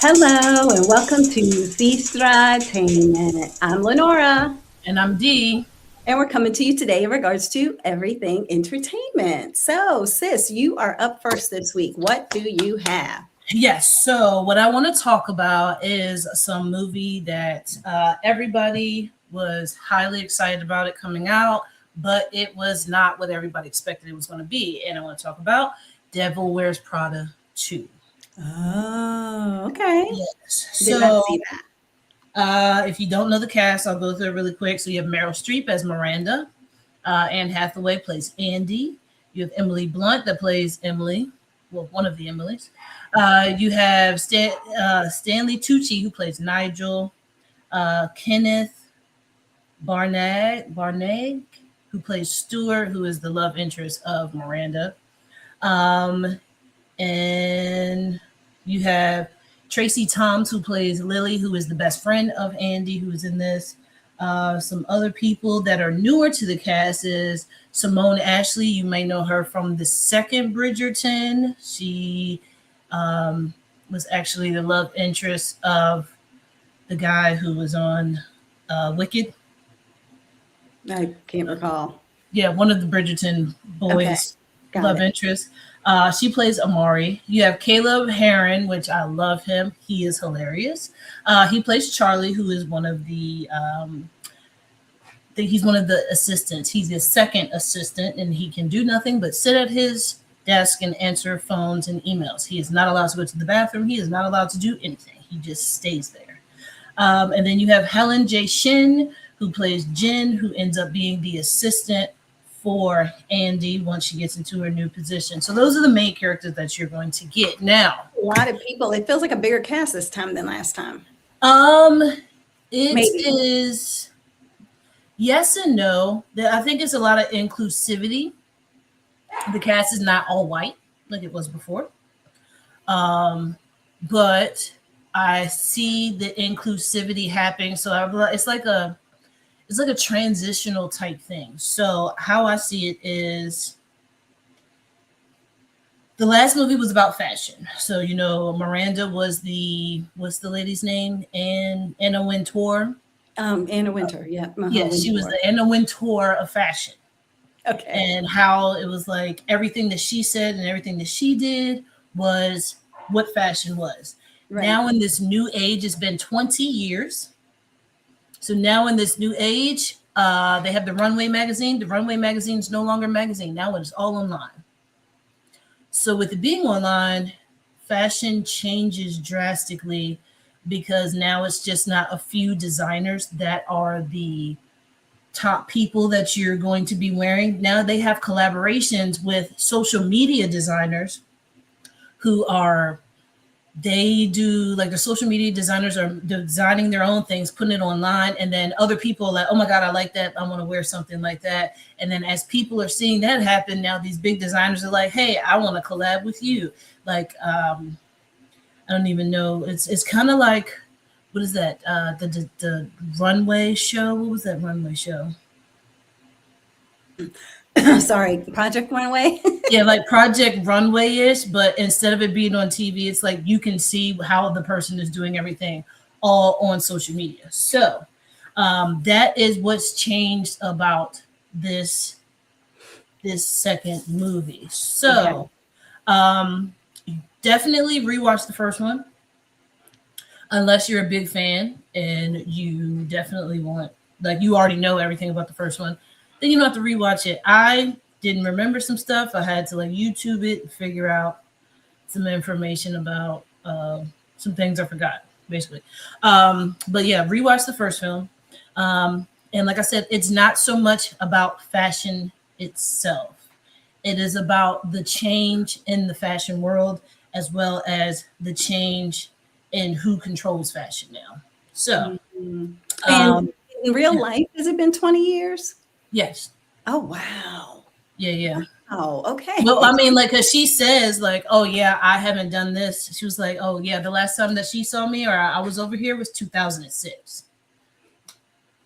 Hello and welcome to Sestra Tainment. I'm Lenora And I'm Dee. and we're coming to you today in regards to everything entertainment. So, sis, you are up first this week. What do you have? Yes, so what I want to talk about is some movie that everybody was highly excited about it coming out, but it was not what everybody expected it was going to be. And I want to talk about Devil Wears Prada 2. Oh, okay. Yes. Did not So see that. if you don't know the cast, I'll go through it really quick. So you have Meryl Streep as Miranda. Anne Hathaway plays Andy. You have Emily Blunt that plays Emily, well, one of the Emilys. You have Stanley Tucci who plays Nigel. Kenneth Barnag who plays Stuart, who is the love interest of Miranda. Um, and you have Tracy Toms who plays Lily, who is the best friend of Andy, who is in this. Some other people that are newer to the cast is Simone Ashley. You may know her from the second Bridgerton. She was actually the love interest of the guy who was on Wicked. I can't recall. Yeah, one of the Bridgerton Okay, boys' got love it. interest. She plays Amari. You have Caleb Heron, which I love him. He is hilarious. He plays Charlie, who is one of he's one of the assistants. He's the second assistant, and he can do nothing but sit at his desk and answer phones and emails. He is not allowed to go to the bathroom. He is not allowed to do anything. He just stays there. And then you have Helen J. Shin, who plays Jen, who ends up being the assistant for Andy once she gets into her new position. So those are the main characters that you're going to get. Now, A lot of people. It feels like a bigger cast this time than last time. um, it Maybe. is yes and no. I think it's a lot of inclusivity. The cast is not all white like it was before. But I see the inclusivity happening. So it's like a transitional type thing. So how I see it is the last movie was about fashion. So Miranda was what's the lady's name? Anna Wintour. Anna Winter. Yeah. Yes, she was the Anna Wintour of fashion. Okay. And how it was like everything that she said and everything that she did was what fashion was. Right. Now in this new age, it's been 20 years. So now in this new age, they have the Runway magazine. The Runway magazine is no longer a magazine. Now it is all online. So with it being online, fashion changes drastically because now it's just not a few designers that are the top people that you're going to be wearing. Now they have collaborations with social media designers who are they do like the social media designers are designing their own things, putting it online, and then other people are like, oh my god, I like that, I want to wear something like that. And then as people are seeing that happen, now these big designers are like, hey, I want to collab with you. Like I don't even know, it's kind of like, what is that, the runway show, what was that runway show? Sorry, project went away. Yeah, like Project Runway-ish, but instead of it being on TV, it's like you can see how the person is doing everything all on social media. So that is what's changed about this second movie. So definitely rewatch the first one unless you're a big fan and you definitely want, like, you already know everything about the first one. Then you don't have to rewatch it. I didn't remember some stuff. I had to like YouTube it and figure out some information about some things I forgot, basically. But yeah, rewatch the first film. And like I said, it's not so much about fashion itself. It is about the change in the fashion world as well as the change in who controls fashion now. So, And um, in real yeah, life, has it been 20 years? yes, Oh, wow. yeah. Oh, Well, I okay. mean, like, cause she says, like, "Oh yeah, I haven't done this." She was like, "Oh yeah, the last time that she saw me or I was over here was 2006."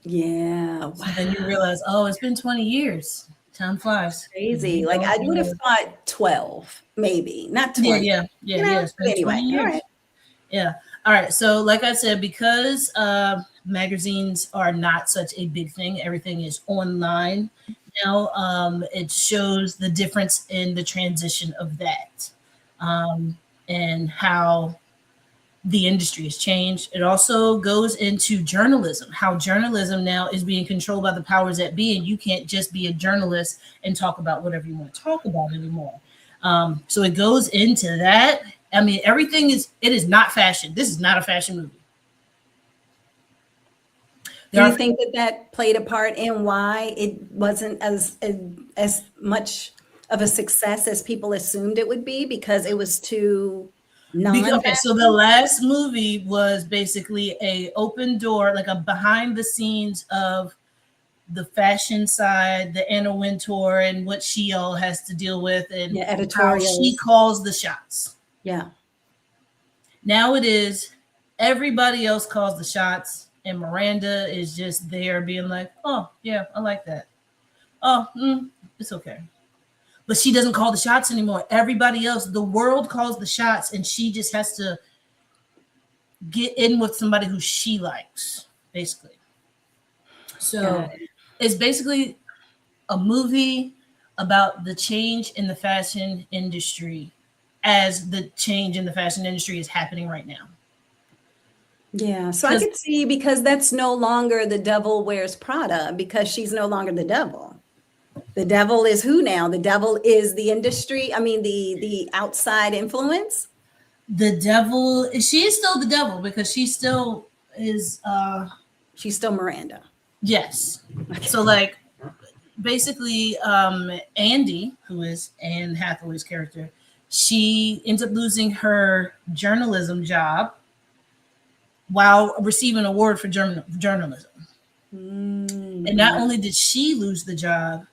Yeah. So then you Wow. realize, oh, it's been 20 years. Time flies. Crazy. You Like don't I would have realize. thought 12, maybe not Yeah, 20. yeah, yeah, yeah. It's But been 20 anyway, all years. right. Yeah. All right. So, like I said, because magazines are not such a big thing, everything is online now. It shows the difference in the transition of that, um, and how the industry has changed. It also goes into journalism, how journalism now is being controlled by the powers that be, and you can't just be a journalist and talk about whatever you want to talk about anymore. So it goes into that. I mean, it is not fashion. This is not a fashion movie. Do There you are think that that played a part in why it wasn't as much of a success as people assumed it would be because it was too Okay, so the non-fashion? last movie was basically a open door, like a behind the scenes of the fashion side, the Anna Wintour, and what she all has to deal with, and Yeah, how she editorials. calls the shots. Yeah. Now it is everybody else calls the shots, and Miranda is just there being like, "Oh yeah, I like that. Oh, it's okay." But she doesn't call the shots anymore. Everybody else, the world calls the shots, and she just has to get in with somebody who she likes, basically. Got So it. it's basically a movie about the change in the fashion industry as the change in the fashion industry is happening right now. Yeah. So I Because could see because that's no longer the devil wears Prada because she's no longer the devil. The devil is who now? The devil is the industry. I mean, the outside influence. the devil, she is still the devil because she still is, She's still Miranda. yes. Okay. So, like, basically, Andy, who is Anne Hathaway's character, she ends up losing her journalism job while receiving an award for journalism. And not Mhm. only did she lose the job,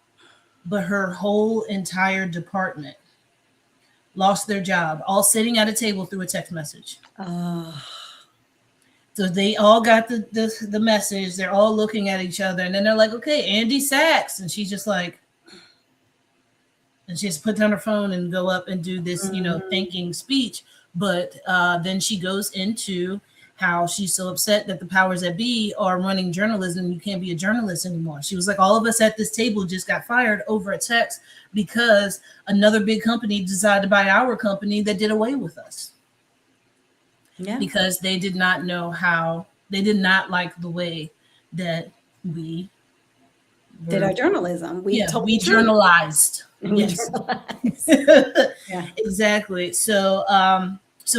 but her whole entire department lost their job, all sitting at a table through a text message. Oh, So they all got the message. They're all looking at each other, and then they're like, "Okay, Andy Sachs," and she's just like, and she has to put down her phone and go up and do this, mhm. thanking speech. But then she goes into how she's so upset that the powers that be are running journalism. You can't be a journalist anymore. She was like, all of us at this table just got fired over a text because another big company decided to buy our company that did away with us Yeah. because they did not know how, they did not like the way that we Did were, our journalism. We yeah, told we the truth journalized. and we Yes. journalized. Yeah. Exactly. So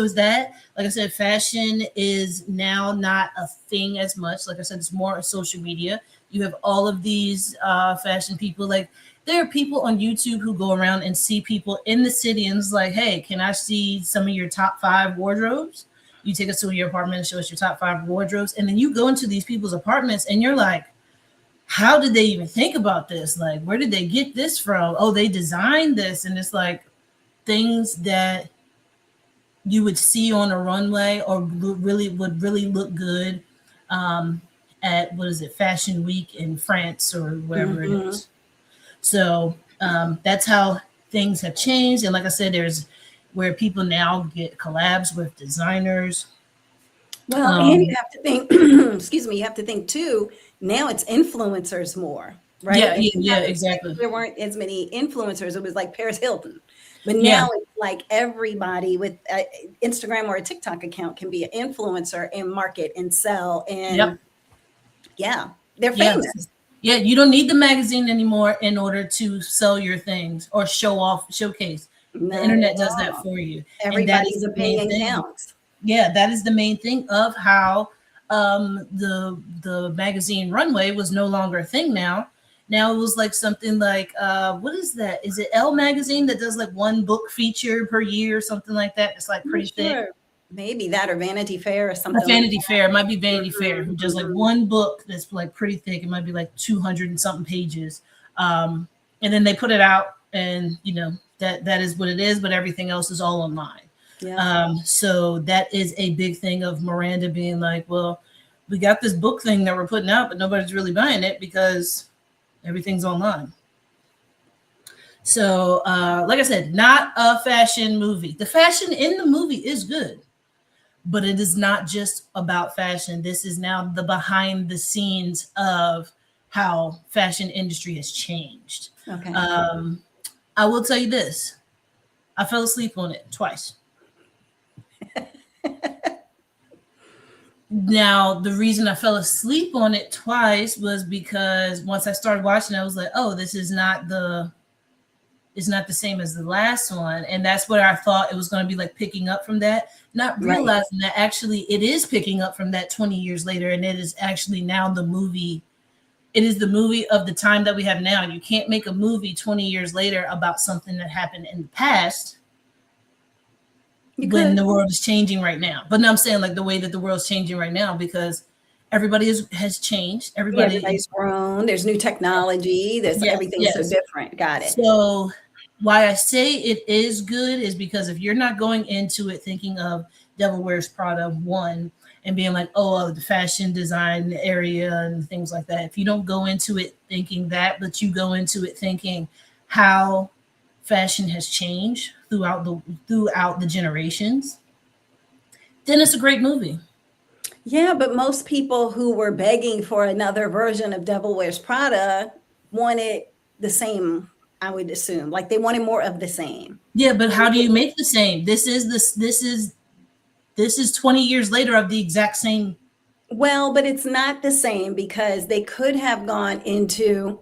is that, like I said, fashion is now not a thing as much. Like I said, it's more social media. You have all of these fashion people. Like, there are people on YouTube who go around and see people in the city and it's like, hey, can I see some of your top 5 wardrobes? You take us to your apartment and show us your top 5 wardrobes, and then you go into these people's apartments and you're like, how did they even think about this? Like, where did they get this from? Oh, they designed this. And it's like things that you would see on a runway or would really look good um, at, what is it, Fashion Week in France or wherever it Mhm. is. So that's how things have changed. And like I said, there's where people now get collabs with designers. Well, and you Um, have to think, excuse me, you have to think too, now it's influencers more, right? yeah, It yeah, didn't yeah, happen back exactly. there weren't as many influencers. It was like Paris Hilton. But Yeah, now it's like everybody with Instagram or a TikTok account can be an influencer and market and sell. And yep, yeah, they're yeah. famous. Yeah, you don't need the magazine anymore in order to sell your things or showcase. The Not at internet does that all. for you. And that is Everybody's the main opinion thing. counts. Yeah, that is the main thing of how the magazine runway was no longer a thing now. Now it was like something like what is that? Is it Elle magazine that does like one book feature per year or something like that? It's like I'm not pretty thick. sure. Maybe that or Vanity Fair or Or something like Vanity Fair. It might be that. Vanity Fair who does like Mhm. one book that's like pretty thick. It might be like 200 and something pages. And then they put it out and that is what it is, but everything else is all online. Yeah. So that is a big thing of Miranda being like, well, we got this book thing that we're putting out, but nobody's really buying it because everything's online. So, like I said, not a fashion movie. The fashion in the movie is good, but it is not just about fashion. This is now the behind the scenes of how fashion industry has changed. Okay. I will tell you this. I fell asleep on it twice. Now, the reason I fell asleep on it twice was because once I started watching, I was like, oh, this is not the same as the last one. And that's what I thought it was going to be like, picking up from that, not realizing that actually it is picking up from that 20 years later. And it is actually now the movie. It is the movie of the time that we have now. You can't make a movie 20 years later about something that happened in the past when the world is changing right now. But now I'm saying like the way that the world's changing right now, because everybody has changed. Everybody's grown. There's new technology. There's everything's so different. Got it. So why I say it is good is because if you're not going into it thinking of Devil Wears Prada 1 and being like, oh, the fashion design area and things like that, if you don't go into it thinking that, but you go into it thinking how fashion has changed throughout the generations, then it's a great movie. Yeah, but most people who were begging for another version of Devil Wears Prada wanted the same, I would assume. Like they wanted more of the same. Yeah, but how do you make the same? This is 20 years later of the exact same. Well, but it's not the same because they could have gone into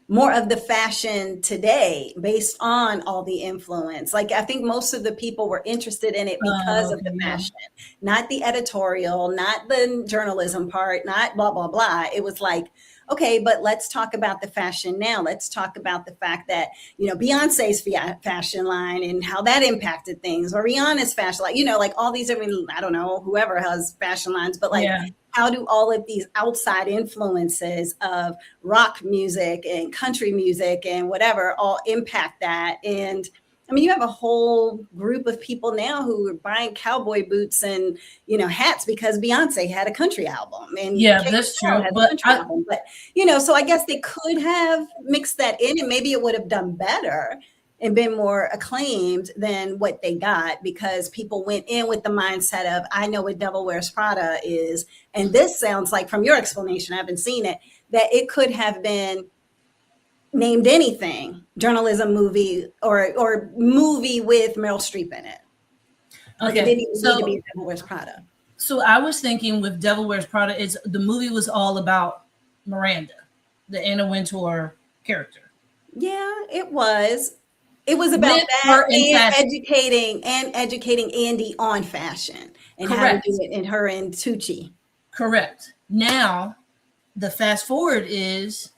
more of the fashion today based on all the influence. Like I think most of the people were interested in it because of the fashion, not the editorial, not the journalism part, not blah, blah, blah. It was like, okay, but let's talk about the fashion now. Let's talk about the fact that, you know, Beyonce's fashion line and how that impacted things, or Rihanna's fashion line, you know, like all these, I mean, I don't know, whoever has fashion lines, but like, how do all of these outside influences of rock music and country music and whatever all impact that? And I mean, you have a whole group of people now who are buying cowboy boots and, you know, hats because Beyonce had a country album. And that's true. But you know, so I guess they could have mixed that in and maybe it would have done better and been more acclaimed than what they got, because people went in with the mindset of, I know what Devil Wears Prada is. And this sounds like, from your explanation, I haven't seen it, that it could have been named anything, journalism movie or movie with Meryl Streep in it. Like it didn't even need to be Devil Wears Prada. So I was thinking with Devil Wears Prada, the movie was all about Miranda, the Anna Wintour character. Yeah, it was. It was about that and educating Andy on fashion and how to do it in her and Tucci. Correct. Now, the fast forward is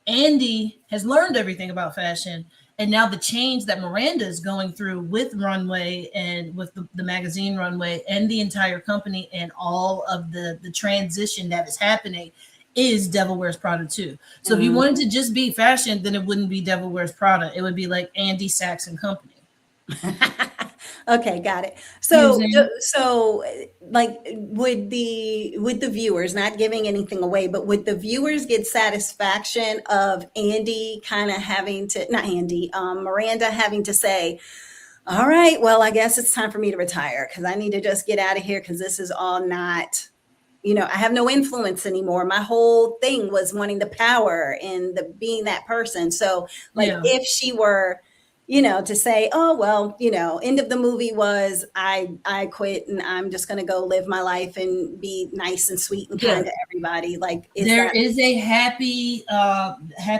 Andy has learned everything about fashion. And now the change that Miranda is going through with Runway and with the magazine Runway and the entire company and all of the transition that is happening is Devil Wears Prada 2. So if you wanted to just be fashion, then it wouldn't be Devil Wears Prada. It would be like Andy Sachs and Company. Okay, got it. So like would the viewers, not giving anything away, but would the viewers get satisfaction of Andy kind of having to, not Andy, Miranda having to say, all right, well, I guess it's time for me to retire because I need to just get out of here because this is all not, you know, I have no influence anymore. My whole thing was wanting the power and being that person. So like if she were, you know, to say, oh, well, you know, end of the movie was I quit and I'm just going to go live my life and be nice and sweet and kind to everybody. Like there is a happy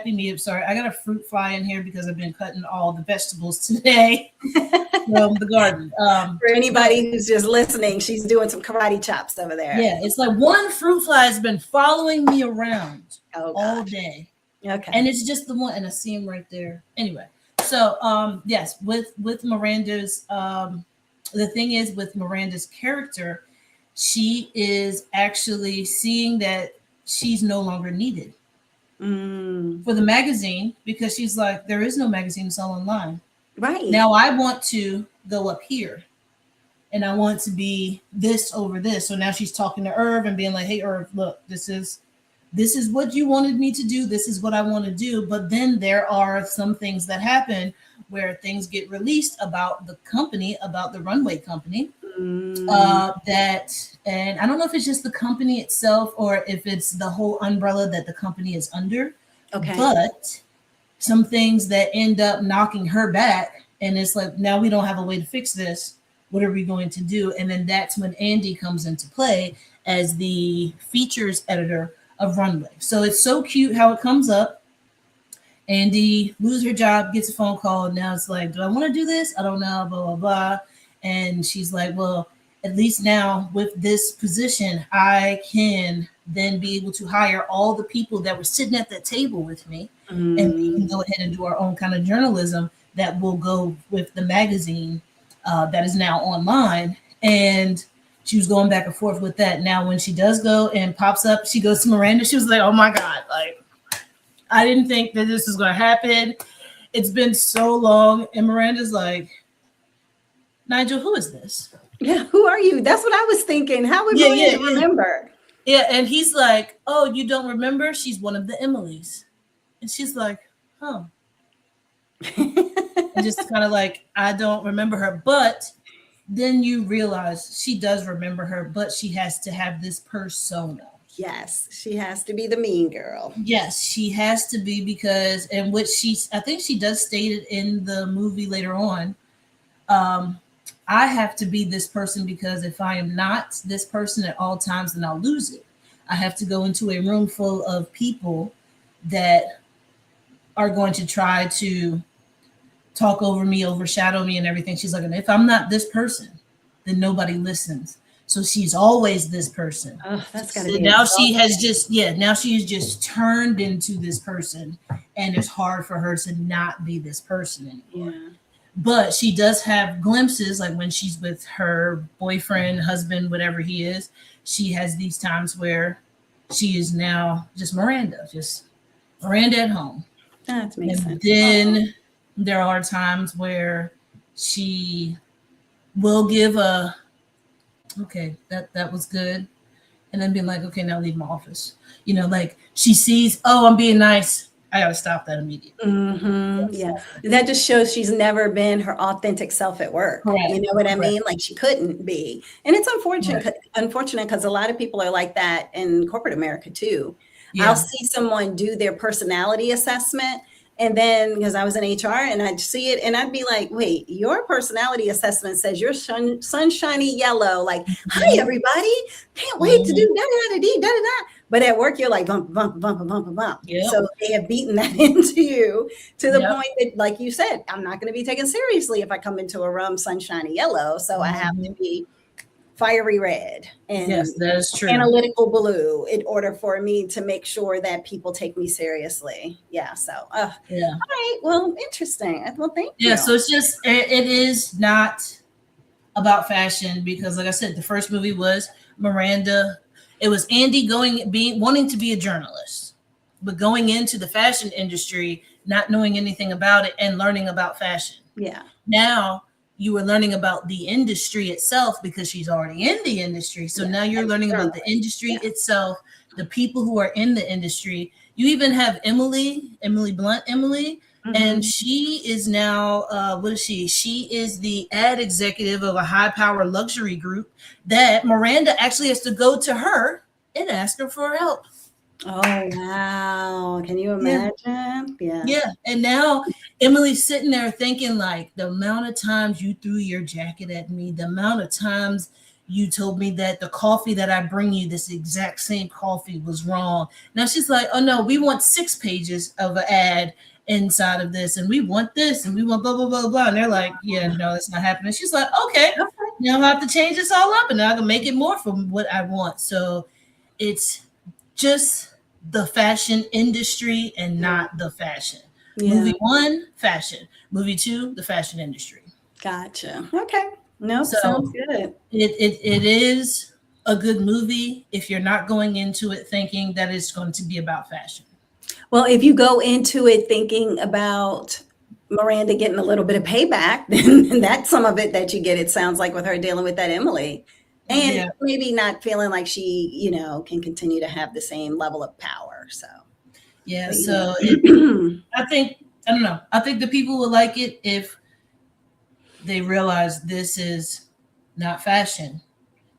medium. Sorry, I got a fruit fly in here because I've been cutting all the vegetables today from the garden. For anybody who's just listening, she's doing some karate chops over there. Yeah, it's like one fruit fly has been following me around all day. Okay. And it's just the one, and I see him right there. Anyway. So yes, with Miranda's the thing is with Miranda's character, she is actually seeing that she's no longer needed for the magazine because she's like, there is no magazine to sell online. Right. Now I want to go up here and I want to be this over this. So now she's talking to Irv and being like, hey, Irv, look, this is what you wanted me to do. This is what I want to do. But then there are some things that happen where things get released about the company, about the Runway company. That, and I don't know if it's just the company itself or if it's the whole umbrella that the company is under, Okay. but some things that end up knocking her back. And it's like, now we don't have a way to fix this. What are we going to do? And then that's when Andy comes into play as the features editor of Runway. So it's so cute how it comes up. Andy loses her job, gets a phone call. And now it's like, do I want to do this? I don't know, blah, blah, blah. And she's like, well, at least now with this position, I can then be able to hire all the people that were sitting at that table with me. And we can go ahead and do our own kind of journalism that will go with the magazine that is now online. And she was going back and forth with that. Now, when she does go and pops up, she goes to Miranda. She was like, oh my God, like, I didn't think that this was going to happen. It's been so long. And Miranda's like, Nigel, who is this? Yeah, who are you? That's what I was thinking. How would Miranda remember? Yeah, and he's like, oh, you don't remember? She's one of the Emilys. And she's like, oh. And just kind of like, I don't remember her. But then you realize she does remember her, but she has to have this persona. Yes, she has to be the mean girl. Yes, she has to be because, and what I think she does state it in the movie later on. I have to be this person because if I am not this person at all times, then I'll lose it. I have to go into a room full of people that are going to try to talk over me, overshadow me and everything. She's like, and if I'm not this person, then nobody listens. So she's always this person. Oh, that's gotta be now she has just turned into this person, and it's hard for her to not be this person anymore. Yeah. But she does have glimpses, like when she's with her boyfriend, husband, whatever he is, she has these times where she is now just Miranda at home. That makes sense. Then there are times where she will give okay, that was good. And then being like, okay, now leave my office. You know, like she sees, oh, I'm being nice. I got to stop that immediately. Mm-hmm. Yeah. That just shows she's never been her authentic self at work. Correct. You know what I mean? Like she couldn't be. And it's unfortunate because a lot of people are like that in corporate America too. Yeah. I'll see someone do their personality assessment. And then because I was in HR and I'd see it and I'd be like, wait, your personality assessment says you're sunshiny yellow. Like, hi, everybody. Can't wait to do da-da-da-da-da-da. But at work, you're like, bump, bump, bump, bump, bump. Yep. So they have beaten that into you to the point that, like you said, I'm not going to be taken seriously if I come into a room sunshiny yellow. So I have to be fiery red and yes, that is true. Analytical blue in order for me to make sure that people take me seriously. Yeah. So, All right. Well, interesting. Well, thank you. Yeah. So it's just, it is not about fashion because, like I said, the first movie was Miranda. It was Andy wanting to be a journalist, but going into the fashion industry, not knowing anything about it and learning about fashion. Yeah. Now you were learning about the industry itself because she's already in the industry. So now you're learning about the industry itself, the people who are in the industry. You even have Emily Blunt, and she is now, what is she? She is the ad executive of a high power luxury group that Miranda actually has to go to her and ask her for help. Oh, wow. Can you imagine? Yeah. Yeah. And now Emily's sitting there thinking like the amount of times you threw your jacket at me, the amount of times you told me that the coffee that I bring you, this exact same coffee was wrong. Now she's like, oh no, we want 6 pages of an ad inside of this. And we want this and we want blah, blah, blah, blah. And they're like, yeah, no, that's not happening. She's like, okay, now I have to change this all up and I can make it more from what I want. So it's just the fashion industry and not the fashion. Yeah. Movie 1, fashion. Movie 2, the fashion industry. Gotcha. Okay. No, sounds good. It is a good movie if you're not going into it thinking that it's going to be about fashion. Well, if you go into it thinking about Miranda getting a little bit of payback, then that's some of it that you get, it sounds like, with her dealing with that Emily. And maybe not feeling like she, can continue to have the same level of power. So, so I think the people will like it if they realize this is not fashion.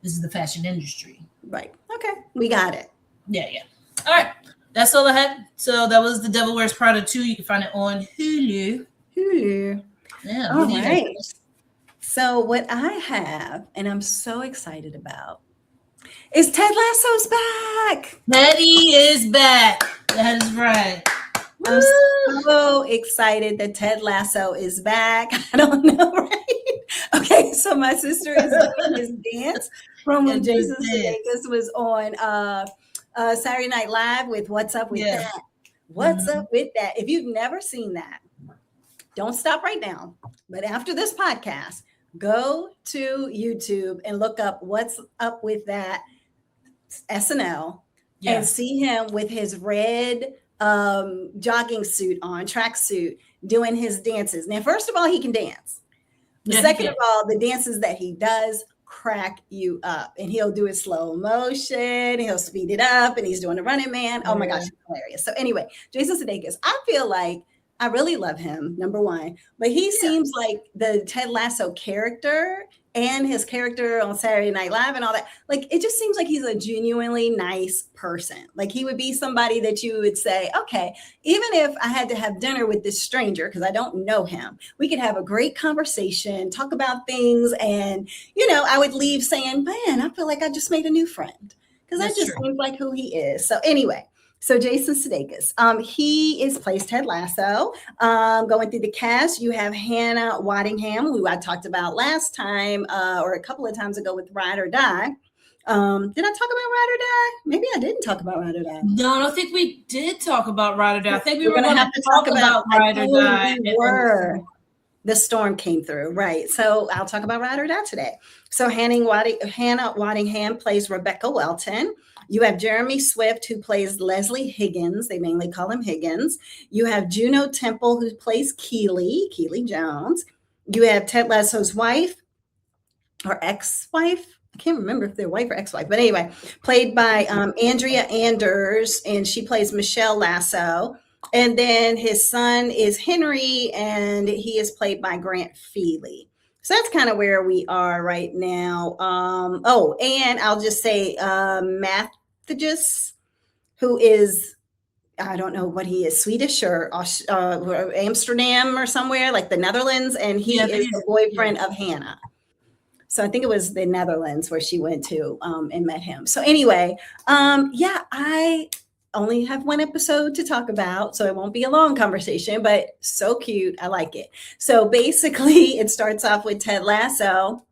This is the fashion industry. Right. Okay. We got it. Yeah, yeah. All right. That's all I had. So that was The Devil Wears Prada 2. You can find it on Hulu. Hulu. Yeah. All What do you right. have? So what I have, and I'm so excited about, is Ted Lasso's back. Teddy is back. That is right. I'm so excited that Ted Lasso is back. I don't know, right? Okay, so my sister is doing his dance from when Jason Sudeikis was on Saturday Night Live with What's Up With That? What's up with that? If you've never seen that, don't stop right now. But after this podcast, go to YouTube and look up What's Up With That SNL and see him with his red jogging suit on, track suit, doing his dances. Now, first of all, he can dance. Second of all, the dances that he does crack you up, and he'll do it slow motion, he'll speed it up, and he's doing the Running Man. Oh my gosh, it's hilarious. So anyway, Jason Sudeikis, I feel like I really love him, number one, but he seems like the Ted Lasso character and his character on Saturday Night Live and all that. Like, it just seems like he's a genuinely nice person. Like, he would be somebody that you would say, okay, even if I had to have dinner with this stranger, because I don't know him, we could have a great conversation, talk about things. And, you know, I would leave saying, man, I feel like I just made a new friend, because that just seems like who he is. So anyway, so Jason Sudeikis, he plays Ted Lasso. Going through the cast, you have Hannah Waddingham, who I talked about last time or a couple of times ago with Ride or Die. Did I talk about Ride or Die? Maybe I didn't talk about Ride or Die. No, I don't think we did talk about Ride or Die. I think we were going to have to talk about Ride or Die. The storm came through, right? So I'll talk about Ride or Die today. So Hannah Waddingham plays Rebecca Welton. You have Jeremy Swift, who plays Leslie Higgins. They mainly call him Higgins. You have Juno Temple, who plays Keely Jones. You have Ted Lasso's wife or ex-wife. I can't remember if they're wife or ex-wife, but anyway, played by Andrea Anders, and she plays Michelle Lasso. And then his son is Henry, and he is played by Grant Feely. So that's kind of where we are right now. And I'll just say Mathis, who is, I don't know what he is, Swedish or Amsterdam or somewhere, like the Netherlands. And he is the boyfriend of Hannah. So I think it was the Netherlands where she went to and met him. So anyway, I only have one episode to talk about, so it won't be a long conversation, but so cute. I like it. So basically, it starts off with Ted Lasso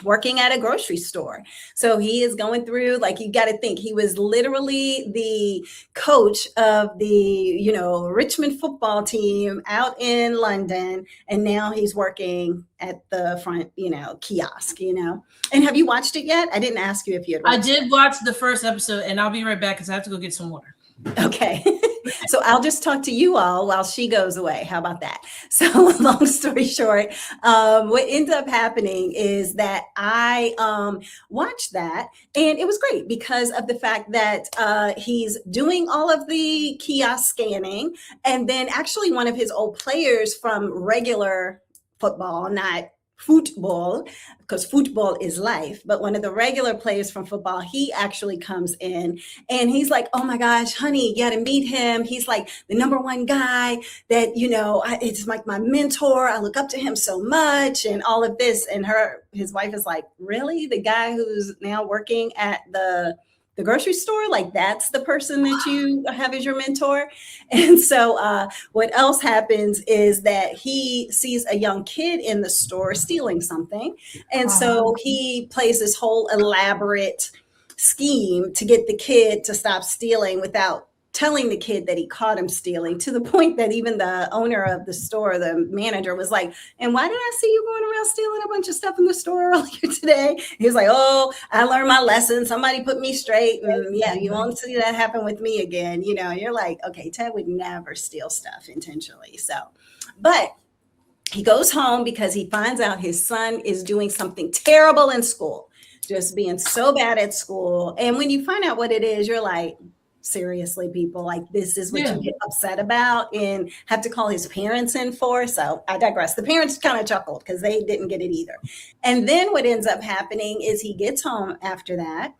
working at a grocery store. So he is going through, like, you got to think, he was literally the coach of the, Richmond football team out in London. And now he's working at the front, kiosk, And have you watched it yet? I didn't ask you if you had watched it. I did watch the first episode, and I'll be right back because I have to go get some water. Okay. So I'll just talk to you all while she goes away. How about that? So long story short, what ends up happening is that I watched that, and it was great because of the fact that he's doing all of the kiosk scanning, and then actually one of his old players from regular football, not football, because football is life, but one of the regular players from football, he actually comes in and he's like, oh my gosh, honey, you got to meet him. He's like the number one guy that, it's like my mentor. I look up to him so much and all of this. And his wife is like, really? The guy who's now working at the grocery store, like that's the person that you have as your mentor. And so what else happens is that he sees a young kid in the store stealing something. And so he plays this whole elaborate scheme to get the kid to stop stealing without telling the kid that he caught him stealing, to the point that even the owner of the store, the manager, was like, and why did I see you going around stealing a bunch of stuff in the store earlier today? He was like, oh, I learned my lesson. Somebody put me straight. And yeah, you won't see that happen with me again. You're like, okay, Ted would never steal stuff intentionally. So, but he goes home because he finds out his son is doing something terrible in school, just being so bad at school. And when you find out what it is, you're like, seriously, people, like this is what Yeah. you get upset about and have to call his parents in for. So I digress. The parents kind of chuckled because they didn't get it either. And then what ends up happening is he gets home after that.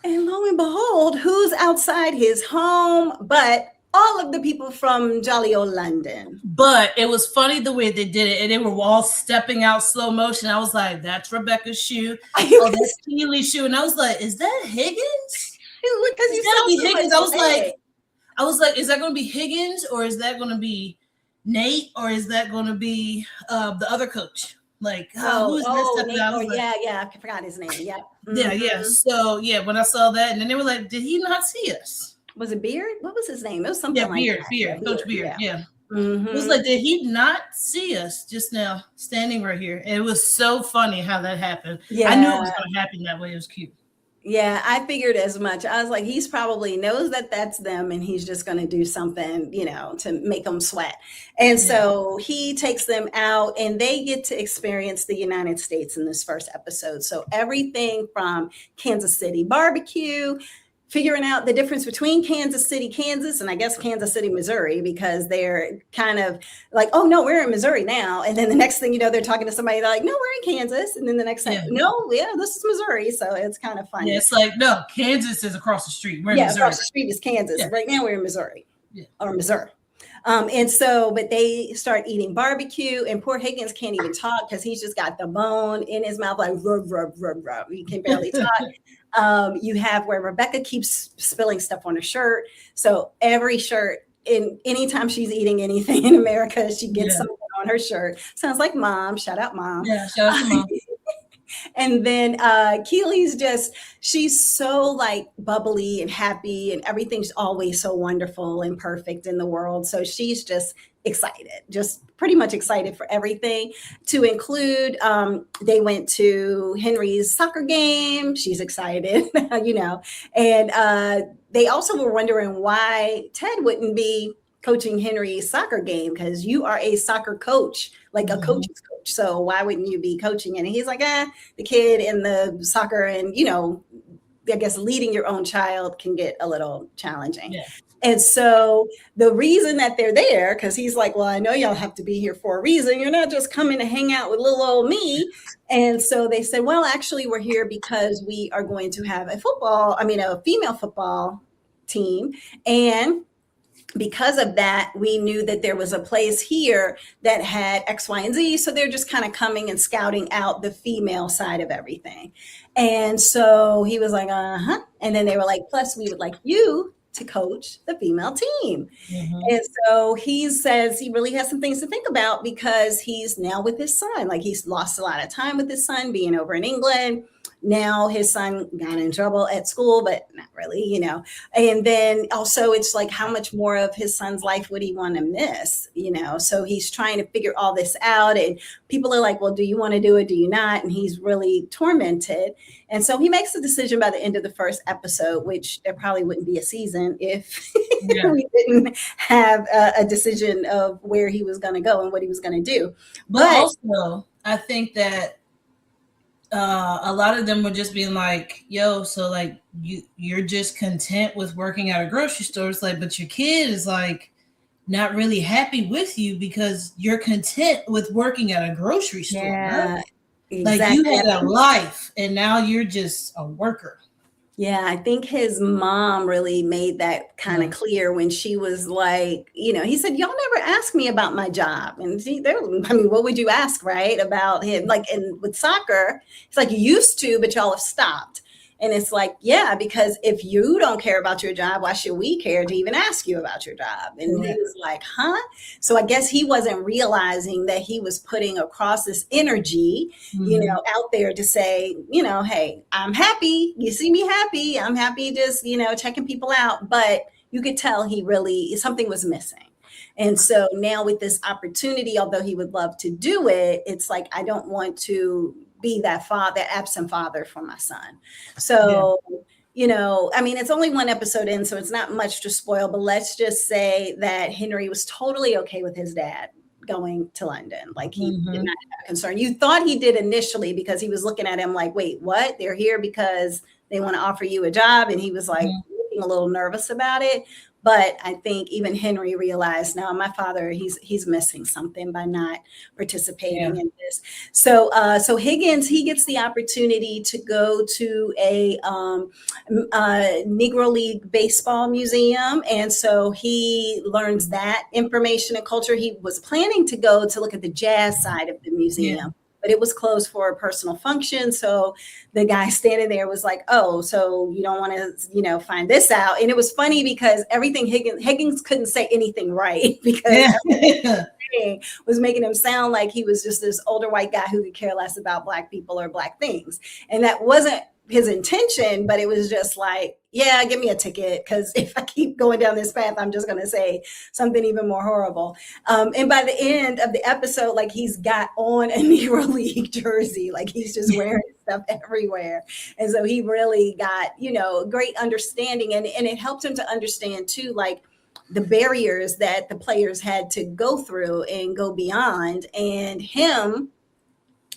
And lo and behold, who's outside his home but all of the people from jolly old London. But it was funny the way they did it, and they were all stepping out slow motion. I was like, "That's Rebecca's shoe. Oh, that's Keely's shoe." And I was like, "Is that Higgins? Because It's you gotta sound be so Higgins." much I was like, "Is that going to be Higgins, or is that going to be Nate, or is that going to be the other coach? Like, who is that stepping Nate, out?" I was like, yeah, I forgot his name. Yeah. yeah. So yeah, when I saw that, and then they were like, "Did he not see us?" Was it Beard? What was his name? It was something like Beard, that. Beard, Coach Beard. Yeah. Mm-hmm. It was like, did he not see us just now standing right here? And it was so funny how that happened. Yeah. I knew it was going to happen that way. It was cute. Yeah, I figured as much. I was like, he's probably knows that that's them and he's just going to do something, to make them sweat. And so he takes them out and they get to experience the United States in this first episode. So everything from Kansas City barbecue, figuring out the difference between Kansas City, Kansas, and I guess Kansas City, Missouri, because they're kind of like, oh no, we're in Missouri now. And then the next thing you know, they're talking to somebody, they're like, no, we're in Kansas. And then the next thing, no, this is Missouri. So it's kind of funny. Yeah, it's like, no, Kansas is across the street. We're in Missouri. Across the street is Kansas. Yeah. Right now we're in Missouri or Missouri. And so, but they start eating barbecue, and poor Higgins can't even talk because he's just got the bone in his mouth, like rub, rub, rub, rub. He can barely talk. You have where Rebecca keeps spilling stuff on her shirt. So every shirt, anytime she's eating anything in America, she gets something on her shirt. Sounds like mom. Shout out, mom. Yeah, shout out to mom. And then Keely's she's so like bubbly and happy, and everything's always so wonderful and perfect in the world. So she's just excited, just pretty much excited for everything, to include they went to Henry's soccer game. She's excited, and they also were wondering why Ted wouldn't be coaching Henry's soccer game, because you are a soccer coach, like a coach's coach. So why wouldn't you be coaching it? And he's like, the kid in the soccer, and I guess leading your own child can get a little challenging. Yeah. And so the reason that they're there, because he's like, well, I know y'all have to be here for a reason. You're not just coming to hang out with little old me. And so they said, well, actually, we're here because we are going to have a female football team. And because of that, we knew that there was a place here that had X, Y, and Z. So they're just kind of coming and scouting out the female side of everything. And so he was like, uh-huh. And then they were like, plus we would like you to coach the female team. Mm-hmm. And so he says he really has some things to think about, because he's now with his son. Like, he's lost a lot of time with his son being over in England. Now his son got in trouble at school, but not really, And then also it's like, how much more of his son's life would he want to miss, So he's trying to figure all this out. And people are like, well, do you want to do it? Do you not? And he's really tormented. And so he makes a decision by the end of the first episode, which there probably wouldn't be a season if we didn't have a decision of where he was going to go and what he was going to do. But also, I think that a lot of them were just being like, yo, so like you're just content with working at a grocery store. It's like, but your kid is like not really happy with you because you're content with working at a grocery store. Yeah, right? Exactly. Like, you had a life and now you're just a worker. Yeah, I think his mom really made that kind of clear when she was like, he said, y'all never asked me about my job. And what would you ask, right? About him? Like, and with soccer, it's like, you used to, but y'all have stopped. And it's like, yeah, because if you don't care about your job, why should we care to even ask you about your job? And he was like, huh? So I guess he wasn't realizing that he was putting across this energy, out there to say, hey, I'm happy. You see me happy. I'm happy just, checking people out. But you could tell something was missing. And so now with this opportunity, although he would love to do it, it's like, I don't want to be that absent father for my son. So, it's only one episode in, so it's not much to spoil, but let's just say that Henry was totally okay with his dad going to London. Like, he did not have concern. You thought he did initially, because he was looking at him like, wait, what? They're here because they want to offer you a job. And he was like, getting a little nervous about it. But I think even Henry realized, now my father, he's missing something by not participating in this. So Higgins, he gets the opportunity to go to a Negro League baseball museum, and so he learns that information and culture. He was planning to go to look at the jazz side of the museum, but it was closed for a personal function. So the guy standing there was like, "Oh, so you don't want to, find this out?" And it was funny because everything Higgins couldn't say anything right because everything was making him sound like he was just this older white guy who could care less about Black people or Black things, and that wasn't his intention, but it was just like, yeah, give me a ticket, because if I keep going down this path, I'm just going to say something even more horrible. And by the end of the episode, like, he's got on a Negro League jersey, like he's just wearing stuff everywhere. And so he really got, great understanding, and it helped him to understand too, like, the barriers that the players had to go through and go beyond, and him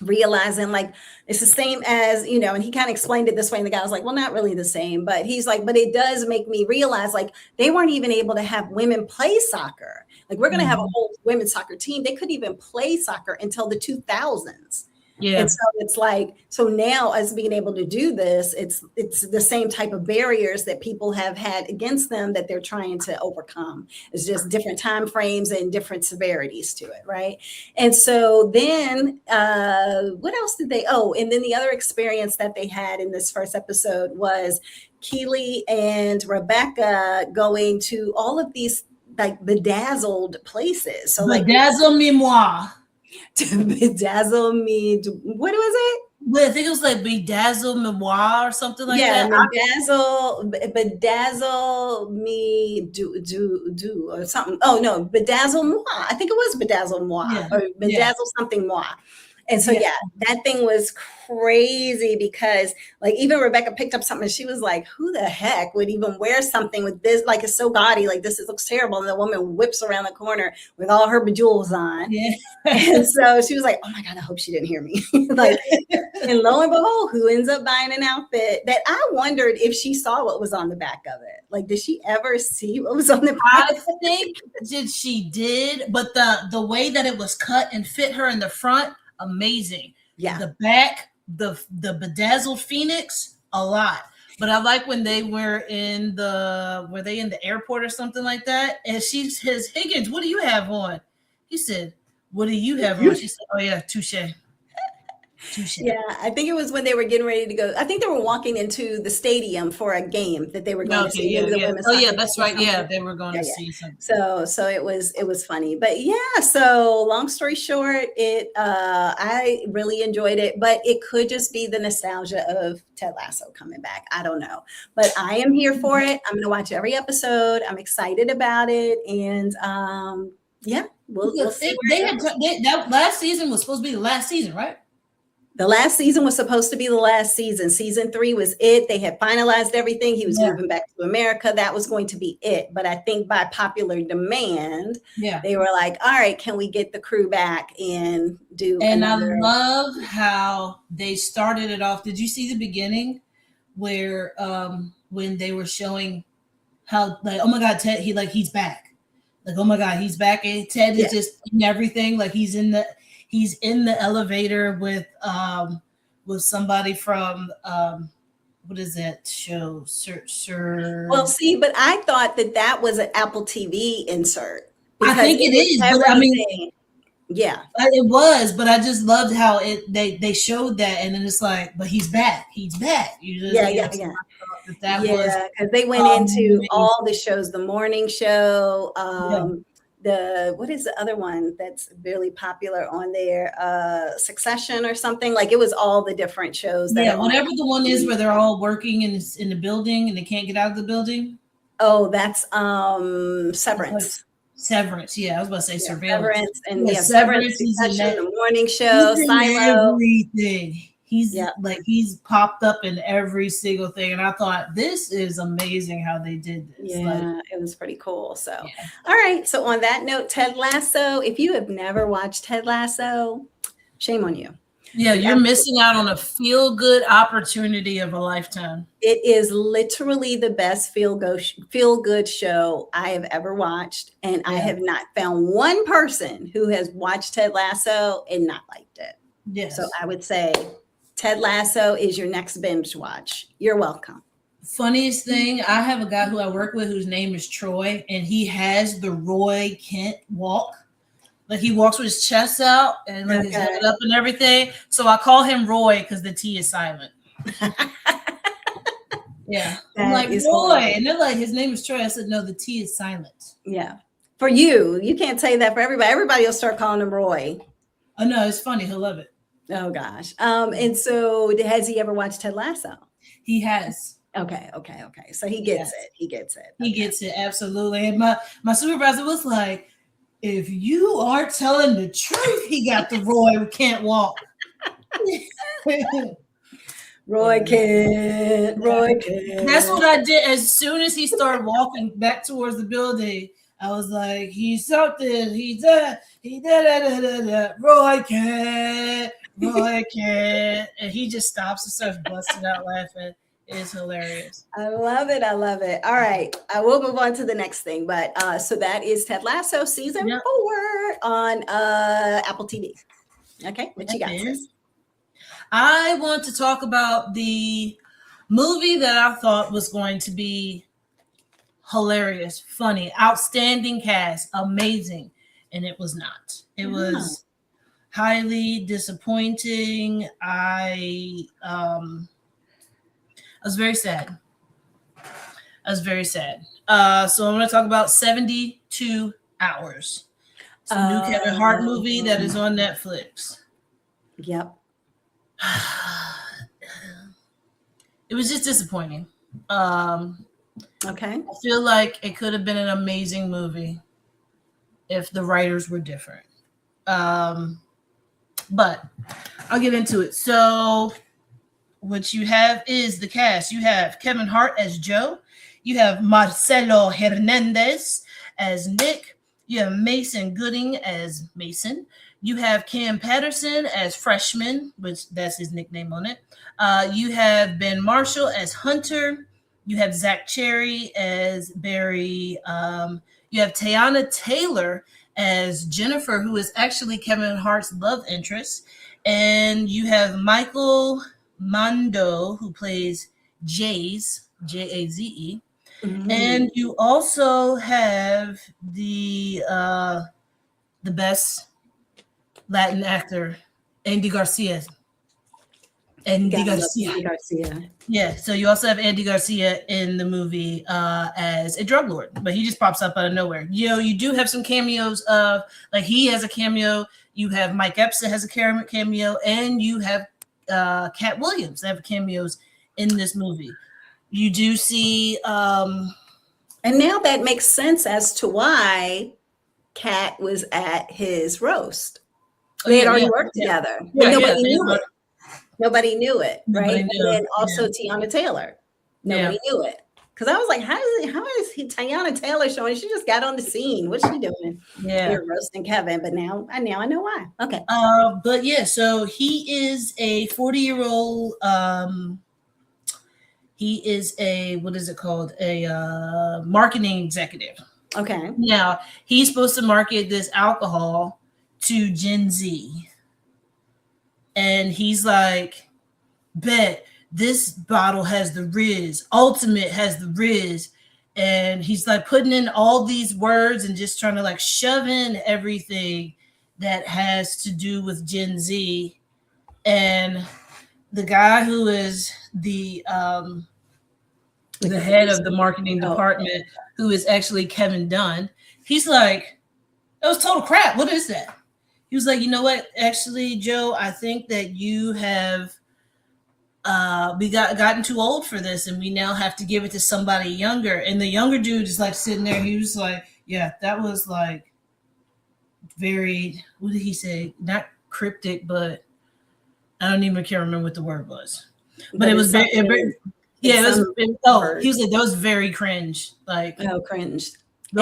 realizing, like, it's the same as, and he kind of explained it this way, and the guy was like, well, not really the same, but he's like, but it does make me realize, like, they weren't even able to have women play soccer. Like, we're going to have a whole women's soccer team. They couldn't even play soccer until the 2000s. Yeah. And so it's like, so now as being able to do this, it's the same type of barriers that people have had against them that they're trying to overcome. It's just different time frames and different severities to it, right? And so then what else did they, and then the other experience that they had in this first episode was Keely and Rebecca going to all of these, like, bedazzled places. So Bedazzle Memoir. Bedazzle me. What was it? Well, I think it was like Bedazzle Memoir or something like that. Bedazzle me do or something. Oh no, Bedazzle moi. I think it was Bedazzle moi or Bedazzle something moi. And so that thing was crazy because, like, even Rebecca picked up something and she was like, who the heck would even wear something with this? Like, it's so gaudy, like, this looks terrible. And the woman whips around the corner with all her bejewels on. Yeah. And so she was like, oh my God, I hope she didn't hear me. Like, and lo and behold, who ends up buying an outfit that I wondered if she saw what was on the back of it. Like, did she ever see what was on the back? I think that she did, but the way that it was cut and fit her in the front, amazing. Yeah. The back, the bedazzled Phoenix, a lot. But I like when they were in the airport or something like that, and she says, Higgins, what do you have on? He said, what do you have on? She said, oh yeah, touche. Yeah, I think it was when they were getting ready to go. I think they were walking into the stadium for a game that they were going to see. That's right. Yeah, they were going to see something. So it was funny. But yeah, so long story short, I really enjoyed it, but it could just be the nostalgia of Ted Lasso coming back. I don't know. But I am here for it. I'm going to watch every episode. I'm excited about it. And we'll see. That last season was supposed to be the last season, right? The last season was supposed to be the last season. Season 3 was it. They had finalized everything. He was moving back to America. That was going to be it. But I think by popular demand, they were like, all right, can we get the crew back and do another? I love how they started it off. Did you see the beginning where when they were showing how, like, oh my God, Ted, he's back. Like, oh my God, he's back. And Ted is just in everything. Like, he's in the elevator with somebody from what is that show? Sir. Well, see, but I thought that was an Apple TV insert. I think it is, but I mean, yeah, it was. But I just loved how they showed that, and then it's like, but he's back. He's back. That was because they went into all the shows, the morning show. What is the other one that's really popular on there? Succession or something. Like, it was all the different shows. Whatever the one is where they're all working in the building and they can't get out of the building. Oh, that's Severance. Severance, yeah, I was about to say Surveillance. Severance and Severance, Succession, the morning show, Silo. Everything. He's popped up in every single thing, and I thought, this is amazing how they did this. It was pretty cool. So, all right. So on that note, Ted Lasso. If you have never watched Ted Lasso, shame on you. Yeah, you're missing out on a feel-good opportunity of a lifetime. It is literally the best feel good show I have ever watched, and I Yeah. have not found one person who has watched Ted Lasso and not liked it. So Yes. I would say Ted Lasso is your next binge watch. You're welcome. Funniest thing, I have a guy who I work with whose name is Troy, and he has the Roy Kent walk. Like he walks with his chest out and like his head Okay. up and everything. So I call him Roy because the T is silent. Yeah. I'm That like, is Roy. hilarious. And they're like, his name is Troy. I said, no, the T is silent. Yeah. For you, you can't say that for everybody. Everybody will start calling him Roy. Oh, no, it's funny. He'll love it. Oh gosh. And so has he ever watched Ted Lasso? He has. Okay. So he gets Yes. it. He gets it. He gets it. Absolutely. And my supervisor was like, if you are telling the truth, he got the Roy who can't walk. Roy Kent. That's what I did. As soon as he started walking back towards the building, I was like, he's something. He did. Roy Kent. And he just stops and starts busting out laughing. It's hilarious. I love it. All right. I will move on to the next thing. But so that is Ted Lasso season 4 on Apple TV. Okay. What you got, sis? I want to talk about the movie that I thought was going to be hilarious, funny, outstanding cast, amazing. And it was not. It was highly disappointing. I was very sad. So I'm going to talk about 72 Hours. It's a new Kevin Hart movie that is on Netflix. Yep. It was just disappointing. Okay. I feel like it could have been an amazing movie if the writers were different. But I'll get into it. So what you have is the cast. You have Kevin Hart as Joe. You have Marcelo Hernandez as Nick. You have Mason Gooding as Mason. You have Cam Patterson as Freshman, which that's his nickname on it. You have Ben Marshall as Hunter. You have Zach Cherry as Barry. You have Teyana Taylor as Jennifer, who is actually Kevin Hart's love interest. And you have Michael Mando, who plays Jaze, Jaze. Mm-hmm. And you also have the best Latin actor, Andy Garcia. Andy Garcia. Yeah, so you also have Andy Garcia in the movie as a drug lord, but he just pops up out of nowhere. You do have some cameos of, like, he has a cameo. You have Mike Epps has a cameo, and you have Cat Williams that have cameos in this movie. You do see, and now that makes sense as to why Cat was at his roast. They had already worked together, but nobody knew it. Nobody knew it, right? And then also Teyana Taylor. Nobody knew it. Because I was like, how is Teyana Taylor showing? She just got on the scene. What's she doing? Yeah. You're roasting Kevin, but now I know why. Okay. But yeah, so he is a 40-year-old, he is a, what is it called? A marketing executive. Okay. Now, he's supposed to market this alcohol to Gen Z. And he's like, bet this bottle has the Riz, Ultimate has the Riz. And he's like putting in all these words and just trying to like shove in everything that has to do with Gen Z. And the guy who is the head of the marketing department, who is actually Kevin Dunn, he's like, that was total crap. What is that? He was like, you know what? Actually, Joe, I think that you have gotten too old for this, and we now have to give it to somebody younger. And the younger dude is like sitting there. He was like, yeah, that was like very, what did he say? Not cryptic, but I don't even care remember what the word was. But it was very he was like, that was very cringe. Like, cringe.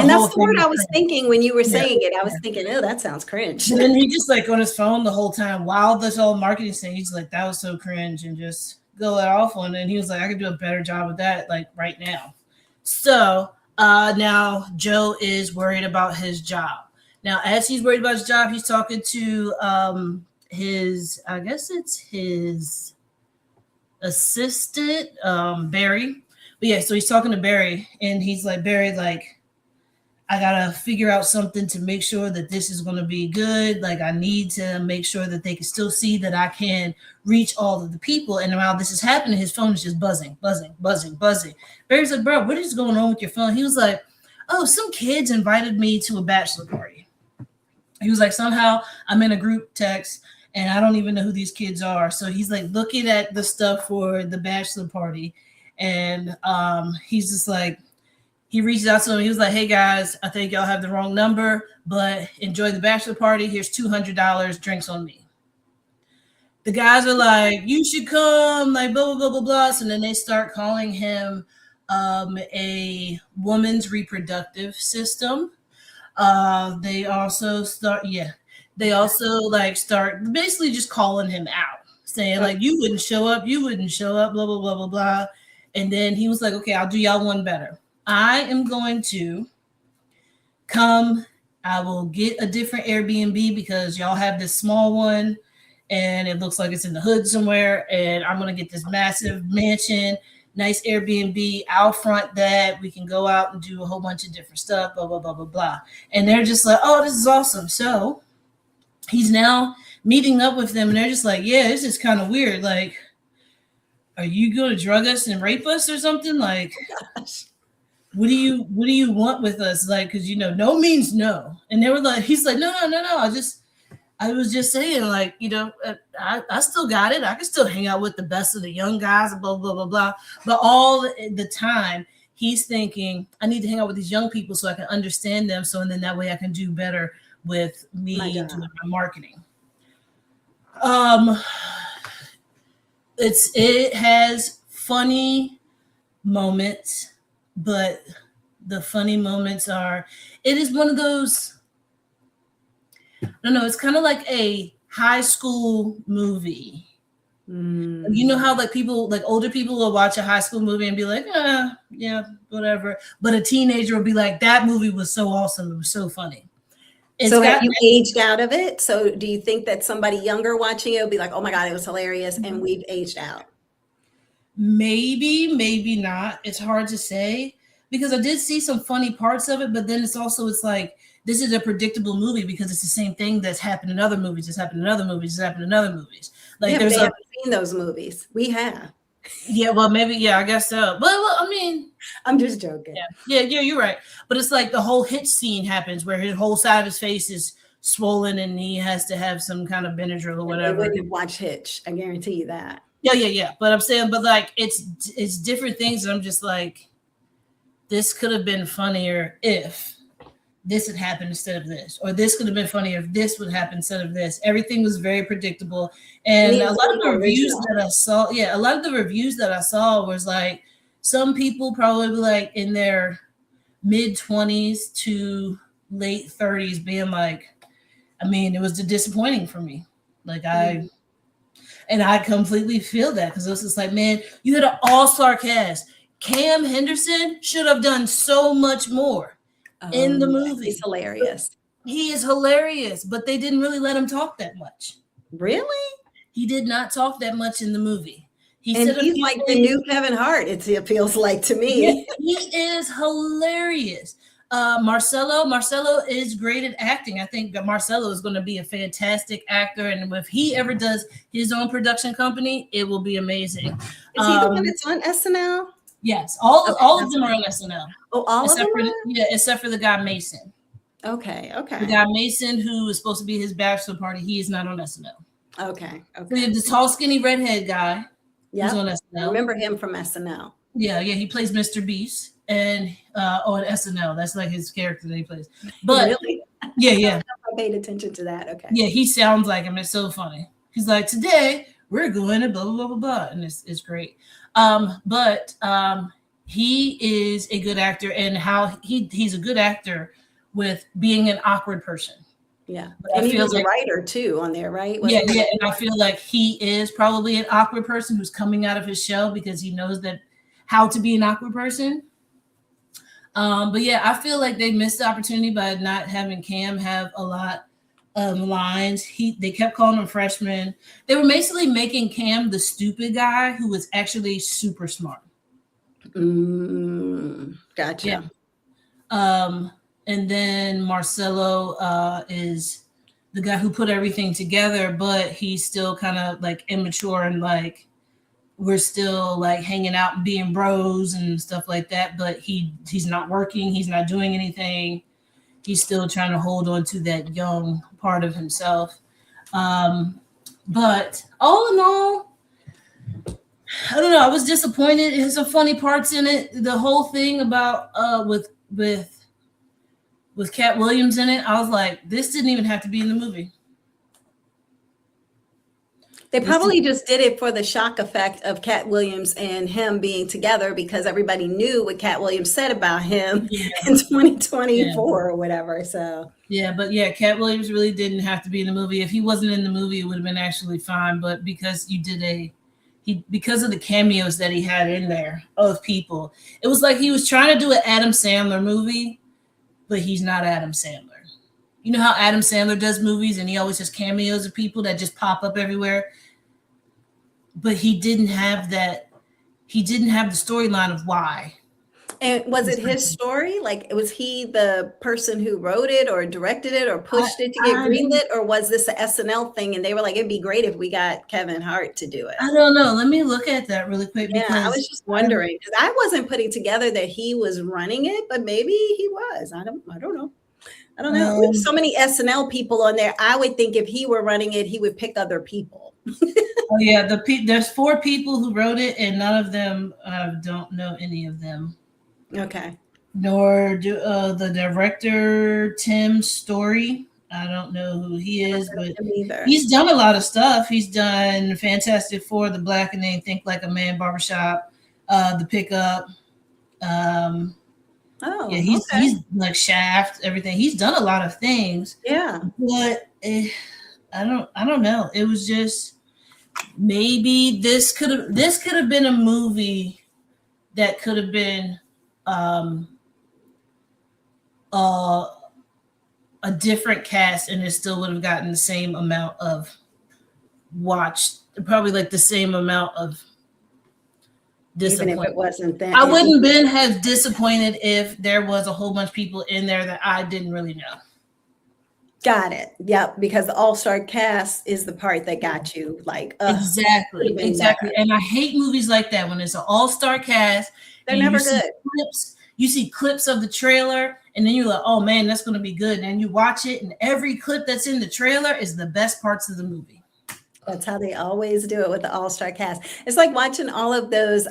And that's whole the thing word was I was cringe. thinking when you were Yeah. saying it. I was thinking, oh, that sounds cringe. And then he just like on his phone the whole time while this whole marketing thing. He's like, that was so cringe, and just go it off on it. And he was like, I could do a better job of that like right now. So now Joe is worried about his job. Now, as he's worried about his job, he's talking to his, I guess it's his assistant, Barry. But yeah, so he's talking to Barry, and he's like, Barry, like, I gotta figure out something to make sure that this is gonna be good. Like, I need to make sure that they can still see that I can reach all of the people. And while this is happening, his phone is just buzzing, buzzing, buzzing, buzzing. Barry's like, bro, what is going on with your phone? He was like, oh, some kids invited me to a bachelor party. He was like, somehow I'm in a group text and I don't even know who these kids are. So he's like looking at the stuff for the bachelor party. And he's just like, he reached out to him. He was like, hey guys, I think y'all have the wrong number, but enjoy the bachelor party. Here's $200, drinks on me. The guys are like, you should come, like blah, blah, blah, blah, blah. So then they start calling him a woman's reproductive system. They also start basically just calling him out, saying like, you wouldn't show up, blah, blah, blah, blah, blah. And then he was like, okay, I'll do y'all one better. I am going to come. I will get a different Airbnb because y'all have this small one and it looks like it's in the hood somewhere. And I'm going to get this massive mansion, nice Airbnb. I'll front that. We can go out and do a whole bunch of different stuff, blah, blah, blah, blah, blah. And they're just like, oh, this is awesome. So he's now meeting up with them and they're just like, yeah, this is kind of weird. Like, are you going to drug us and rape us or something? Like, Gosh. what do you want with us? Like, because no means no. And they were like, he's like, no. I was just saying, like, I still got it. I can still hang out with the best of the young guys, blah, blah, blah, blah. But all the time he's thinking, I need to hang out with these young people so I can understand them. So, and then that way I can do better with me doing my marketing. It has funny moments, but the funny moments it is one of those, I don't know, it's kind of like a high school movie. You know how like people, like older people will watch a high school movie and be like, yeah, whatever. But a teenager will be like, that movie was so awesome. It was so funny. So have you aged out of it? So do you think that somebody younger watching it will be like, oh my God, it was hilarious, and we've aged out? Maybe not. It's hard to say because I did see some funny parts of it, but then it's like, this is a predictable movie because it's the same thing that's happened in other movies. It's happened in other movies. It's happened in other movies. Like Yeah, they haven't seen those movies. We have. Yeah, well, maybe, yeah, I guess so. Well, I mean, I'm just joking. Yeah, you're right. But it's like the whole hit scene happens where his whole side of his face is swollen and he has to have some kind of Benadryl or whatever. They wouldn't watch Hitch. I guarantee you that. Yeah. But I'm saying, but like, it's different things. And I'm just like, this could have been funnier if this had happened instead of this, or this could have been funnier if this would happen instead of this. Everything was very predictable. And a lot of the reviews that I saw was like, some people probably like in their mid 20s to late 30s being like, I mean, it was disappointing for me. Like I completely feel that because it was just like, man, you had an all-star cast. Cam Henderson should have done so much more in the movie. He's hilarious. He is hilarious, but they didn't really let him talk that much. Really? He did not talk that much in the movie. He's like the new Kevin Hart, it feels like to me. He is hilarious. Marcelo is great at acting. I think that Marcelo is going to be a fantastic actor, and if he ever does his own production company, it will be amazing. Is he the one that's on SNL? Yes, all of them are on SNL. Oh, all of them? Except for the guy Mason. Okay. The guy Mason, who is supposed to be his bachelor party, he is not on SNL. Okay. The tall, skinny, redhead guy. Yeah, on SNL. I remember him from SNL. Yeah, he plays Mr. Beast and on SNL. That's like his character that he plays. But really? Yeah. I paid attention to that. Okay. Yeah, he sounds like him. It's so funny. He's like, today we're going to blah blah blah blah blah, and it's great. But he is a good actor, and how he's a good actor with being an awkward person. Yeah. But I And he feel was a like, writer too on there, right? yeah, Wasn't he? yeah, and I feel like he is probably an awkward person who's coming out of his shell because he knows that how to be an awkward person. But yeah, I feel like they missed the opportunity by not having Cam have a lot of lines. They kept calling him freshman. They were basically making Cam the stupid guy who was actually super smart. Yeah. Gotcha. Um, and then Marcelo is the guy who put everything together, but he's still kind of like immature and like we're still like hanging out and being bros and stuff like that. But he's not working. He's not doing anything. He's still trying to hold on to that young part of himself. But all in all, I don't know. I was disappointed. There's some funny parts in it. The whole thing about with Cat Williams in it, I was like, this didn't even have to be in the movie. They probably just did it for the shock effect of Cat Williams and him being together because everybody knew what Cat Williams said about him in 2024 or whatever. So yeah, but yeah, Cat Williams really didn't have to be in the movie. If he wasn't in the movie, it would have been actually fine. But because because of the cameos that he had in there of people, it was like he was trying to do an Adam Sandler movie, but he's not Adam Sandler. You know how Adam Sandler does movies and he always has cameos of people that just pop up everywhere? But he didn't have that. He didn't have the storyline of why. And was it his story? Like, was he the person who wrote it or directed it or pushed it to get greenlit? Or was this an SNL thing and they were like, it'd be great if we got Kevin Hart to do it? I don't know. Let me look at that really quick. Yeah, I was just wondering because I wasn't putting together that he was running it, but maybe he was. I don't know. I don't know. With so many SNL people on there, I would think if he were running it, he would pick other people. Oh yeah, there's 4 people who wrote it, and none of them don't know any of them. Okay. Nor do the director Tim Story. I don't know who he is, but he's done a lot of stuff. He's done Fantastic Four, The Black and They Think Like a Man, Barbershop, The Pickup. Yeah, he's like Shaft, everything. He's done a lot of things. Yeah, but I don't know. It was just maybe this could have been a movie that could have been a different cast, and it still would have gotten the same amount of probably like the same amount of disappointment. Even if it wasn't that. I wouldn't been as disappointed if there was a whole bunch of people in there that I didn't really know. Got it. Yep, because the all-star cast is the part that got you like exactly. And I hate movies like that when it's an all-star cast. They're never good. You see clips of the trailer, and then you're like, oh man, that's going to be good. And then you watch it, and every clip that's in the trailer is the best parts of the movie. That's how they always do it with the all-star cast. It's like watching all of those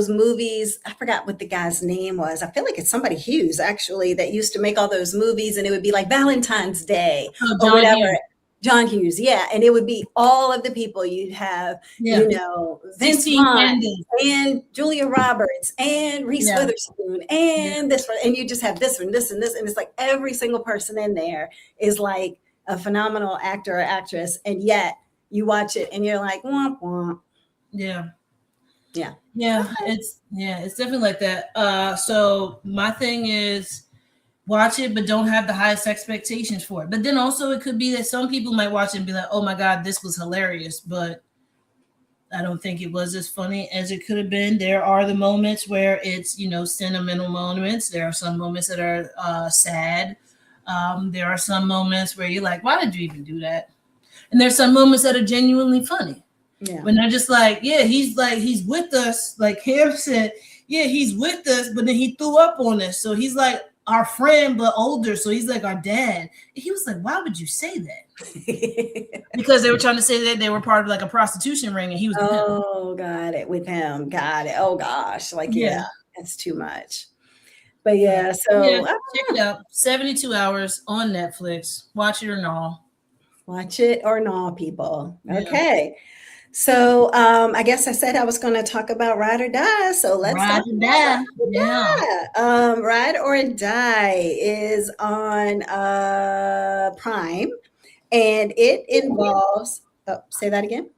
movies. I forgot what the guy's name was. I feel like it's somebody Hughes actually that used to make all those movies, and it would be like Valentine's Day or whatever. Hughes. John Hughes, yeah, and it would be all of the people you'd have, Vince Vaughn and Julia Roberts and Reese Witherspoon and this one, and you just have this one, this and this, and it's like every single person in there is like a phenomenal actor or actress, and yet you watch it and you're like, womp womp. Yeah. Okay. It's definitely like that. So my thing is, watch it, but don't have the highest expectations for it. But then also it could be that some people might watch it and be like, oh my God, this was hilarious. But I don't think it was as funny as it could have been. There are the moments where it's, sentimental moments. There are some moments that are sad. There are some moments where you're like, why did you even do that? And there's some moments that are genuinely funny. Yeah. When they're just like, he's with us. Like Cam said, he's with us, but then he threw up on us. So he's like, our friend, but older, so he's like our dad. And he was like, why would you say that? Because they were trying to say that they were part of like a prostitution ring, and he was got it with him. Got it. Oh gosh, that's too much. But so check it out. 72 hours on Netflix. Watch it or no. Watch it or no, people. Okay. So I guess I said I was going to talk about Ride or Die. So let's talk Ride or about die. Yeah. Ride or Die. Ride or Die is on Prime, and it involves. Oh, say that again.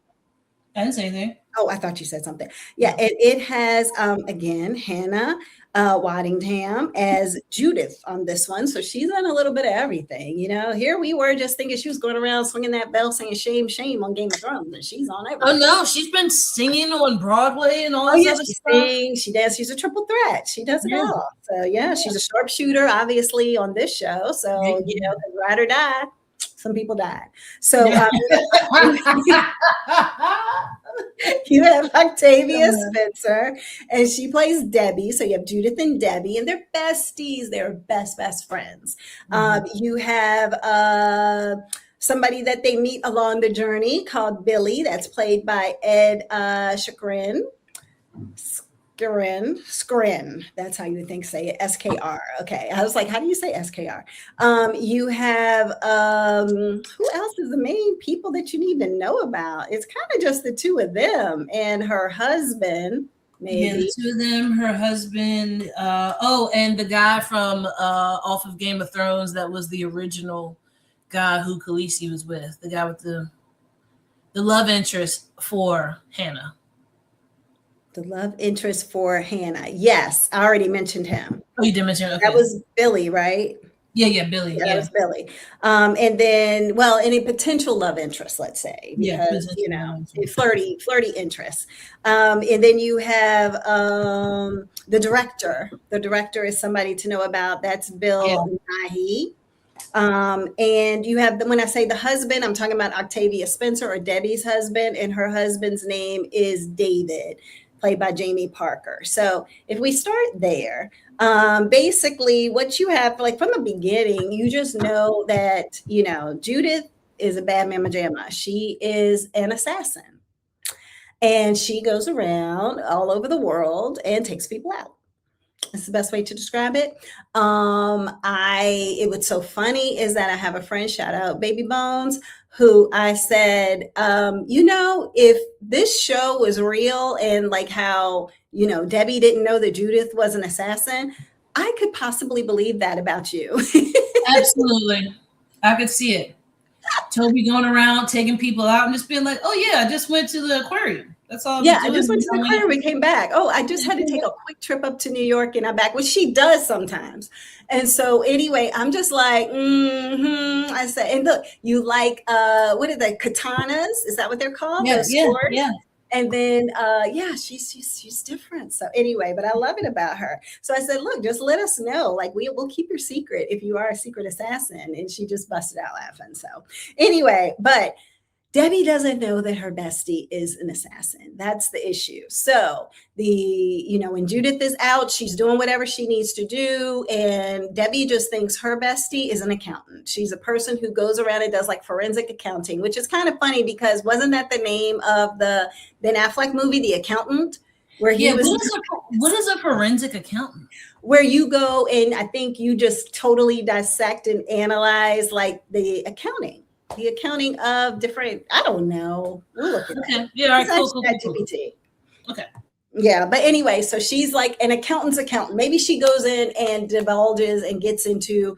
I didn't say anything. Oh, I thought you said something. Yeah, No. it has again Hannah Waddingham as Judith on this one, so she's on a little bit of everything. Here we were just thinking she was going around swinging that bell, saying "shame, shame" on Game of Thrones, and she's on Oh everything. no, she's been singing on Broadway and all Oh this yeah, other she stuff. sings, she dances, she's a triple threat. She does it Yeah. all. So yeah, she's a sharpshooter, obviously, on this show. So Yeah. 'cause ride or die, some people died. So Yeah. you have Octavia Spencer, and she plays Debbie. So you have Judith and Debbie, and they're besties. They're best friends. You have somebody that they meet along the journey called Billy. That's played by Ed Chagrin. Skrin. That's how you would think say it. SKR. Okay. I was like, how do you say SKR? You have who else is the main people that you need to know about? It's kind of just the two of them and her husband, Yeah, the maybe. two of them, her husband. And the guy from off of Game of Thrones that was the original guy who Khaleesi was with. The guy with the love interest for Hannah. The love interest for Hannah. Yes, I already mentioned him. Oh, you did mention. Okay. That was Billy, right? Yeah, Billy. Yeah, that Yeah. was Billy. And then, well, any potential love interest, let's say, Yeah, because, flirty interest. And then you have the director. The director is somebody to know about. That's Bill Nighy. And you have when I say the husband, I'm talking about Octavia Spencer or Debbie's husband, and her husband's name is David, played by Jamie Parker. So if we start there, basically what you have, like from the beginning, you just know that, Judith is a bad mama jamma. She is an assassin. And she goes around all over the world and takes people out. That's the best way to describe it. It was so funny is that I have a friend, shout out Baby Bones, who I said, if this show was real and like how, Debbie didn't know that Judith was an assassin, I could possibly believe that about you. Absolutely. I could see it. Toby going around taking people out and just being like, oh yeah, I just went to the aquarium. That's all. I just went to the aquarium and came back. Oh, I just had to take a quick trip up to New York and I'm back, which she does sometimes. And so anyway, I'm just like, I said, and look, you like, what are they, katanas? Is that what they're called? Yeah, Those swords? yeah. And then, she's different. So anyway, but I love it about her. So I said, look, just let us know. Like we'll keep your secret if you are a secret assassin. And she just busted out laughing. So anyway, but Debbie doesn't know that her bestie is an assassin. That's the issue. So when Judith is out, she's doing whatever she needs to do. And Debbie just thinks her bestie is an accountant. She's a person who goes around and does like forensic accounting, which is kind of funny because wasn't that the name of the Ben Affleck movie, The Accountant? Where he was. What is a forensic accountant? Where you go and I think you just totally dissect and analyze like the accounting of different, I don't know. We'll look at that. Okay. Yeah, all right, cool. GPT. Okay. Yeah, but anyway, so she's like an accountant's accountant. Maybe she goes in and divulges and gets into,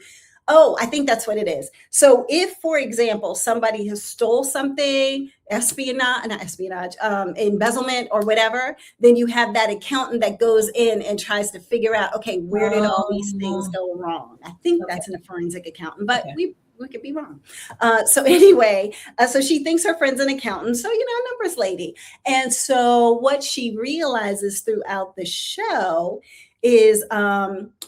I think that's what it is. So if, for example, somebody has stole something, embezzlement or whatever, then you have that accountant that goes in and tries to figure out, okay, where did all these things go wrong? I think that's a forensic accountant, but we could be wrong. So anyway, so she thinks her friend's an accountant. So, numbers lady. And so what she realizes throughout the show is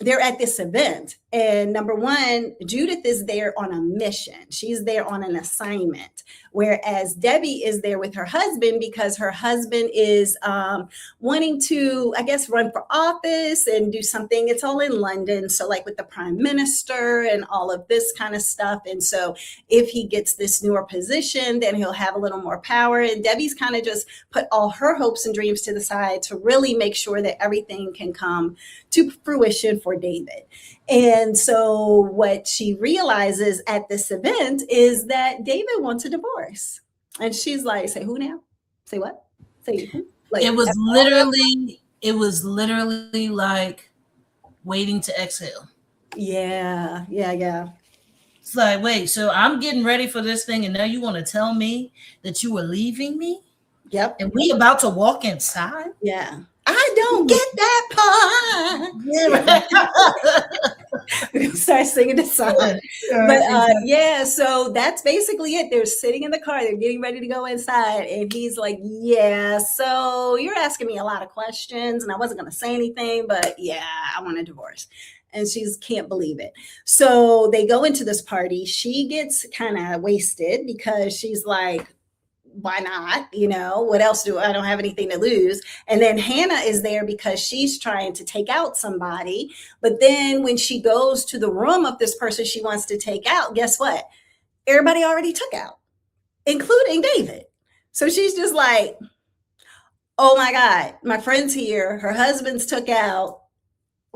they're at this event. And number one, Judith is there on a mission. She's there on an assignment. Whereas Debbie is there with her husband because her husband is wanting to, I guess, run for office and do something. It's all in London. So like with the prime minister and all of this kind of stuff. And so if he gets this newer position, then he'll have a little more power. And Debbie's kind of just put all her hopes and dreams to the side to really make sure that everything can come to fruition for David. And so what she realizes at this event is that David wants a divorce. And she's like, say who now? Say what? Say like It was literally like waiting to exhale. yeah. It's like, wait, so I'm getting ready for this thing, and now you want to tell me that you were leaving me, Yep. and we about to walk inside? Yeah. I don't get that part. Yeah, We're gonna start singing the song. right. But Exactly. yeah, so that's basically it. They're sitting in the car, they're getting ready to go inside, and he's like, yeah, so you're asking me a lot of questions, and I wasn't gonna say anything, but yeah, I want a divorce. And she's can't believe it. So they go into this party. She gets kind of wasted because she's like, why not? What else I don't have anything to lose. And then Hannah is there because she's trying to take out somebody. But then when she goes to the room of this person she wants to take out, guess what? Everybody already took out, including David. So she's just like, oh my God, my friend's here. Her husband's took out.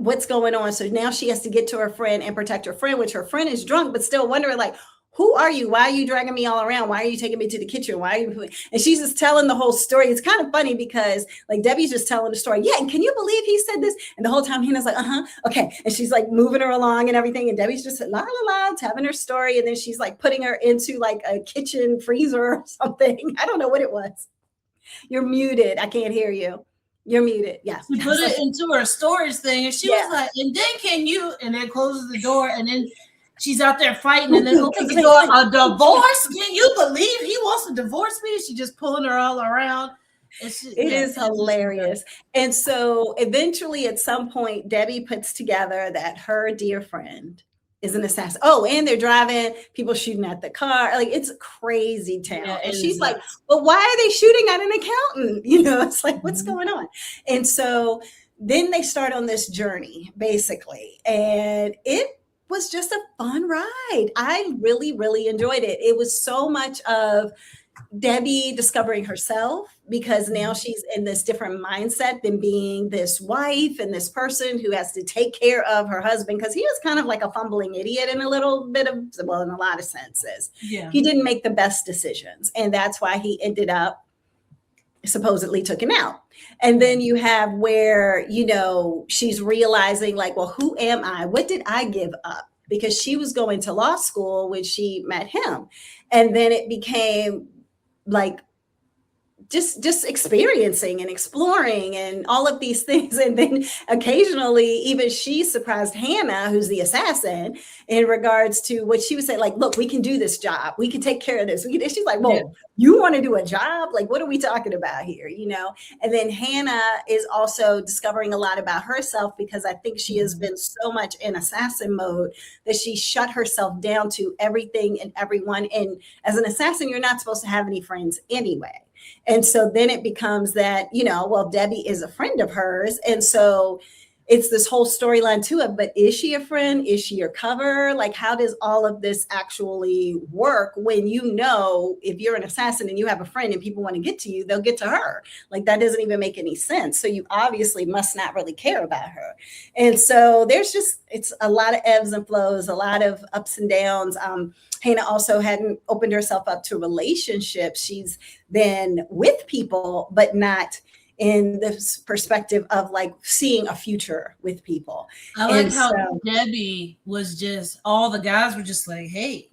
What's going on? So now she has to get to her friend and protect her friend, which her friend is drunk, but still wondering, like, who are you? Why are you dragging me all around? Why are you taking me to the kitchen? Why are you? And she's just telling the whole story. It's kind of funny because like Debbie's just telling the story. Yeah. And can you believe he said this? And the whole time Hannah's like, okay. And she's like moving her along and everything. And Debbie's just la, la, la, having her story. And then she's like putting her into like a kitchen freezer or something. I don't know what it was. You're muted. I can't hear you. You're muted. Yeah. She put it into her storage thing, and she was like, and then can you? And then closes the door, and then she's out there fighting, and then opens the door. A divorce? Can you believe he wants to divorce me? She's just pulling her all around. It is hilarious. And so eventually at some point, Debbie puts together that her dear friend is an assassin. Oh, and they're driving, people shooting at the car. Like, it's a crazy town. Yeah, and she's like, well, why are they shooting at an accountant? It's like, what's going on? And so then they start on this journey, basically. And it was just a fun ride. I really, really enjoyed it. It was so much of Debbie discovering herself, because now she's in this different mindset than being this wife and this person who has to take care of her husband, because he was kind of like a fumbling idiot in a little bit of, well, in a lot of senses. Yeah. He didn't make the best decisions, and that's why he ended up supposedly took him out. And then you have where, she's realizing like, well, who am I? What did I give up? Because she was going to law school when she met him. And then it became like just experiencing and exploring and all of these things. And then occasionally even she surprised Hannah, who's the assassin, in regards to what she would say, like, look, we can do this job. We can take care of this. She's like, well, you want to do a job? Like, what are we talking about here? And then Hannah is also discovering a lot about herself, because I think she has been so much in assassin mode that she shut herself down to everything and everyone. And as an assassin, you're not supposed to have any friends anyway. And so then it becomes that, well, Debbie is a friend of hers. And so it's this whole storyline to it. But is she a friend? Is she your cover? Like, how does all of this actually work when if you're an assassin and you have a friend and people want to get to you, they'll get to her? Like, that doesn't even make any sense. So you obviously must not really care about her. And so it's a lot of ebbs and flows, a lot of ups and downs. Hannah also hadn't opened herself up to relationships. She's been with people, but not in this perspective of like seeing a future with people. I like how Debbie was just, all the guys were just like, hey,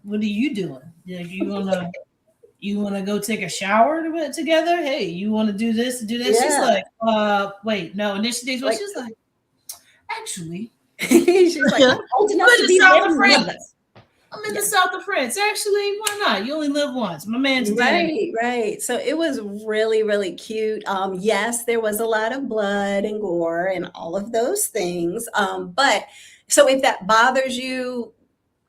what are you doing? You want to go take a shower together? Hey, you want to do this? Yeah. She's like, wait, no. And then she's like, actually, she's like, I'm old enough to be South of France. I'm in the South of France. Actually, why not? You only live once. My man's dead. Right. So it was really, really cute. Yes, there was a lot of blood and gore and all of those things. But so if that bothers you,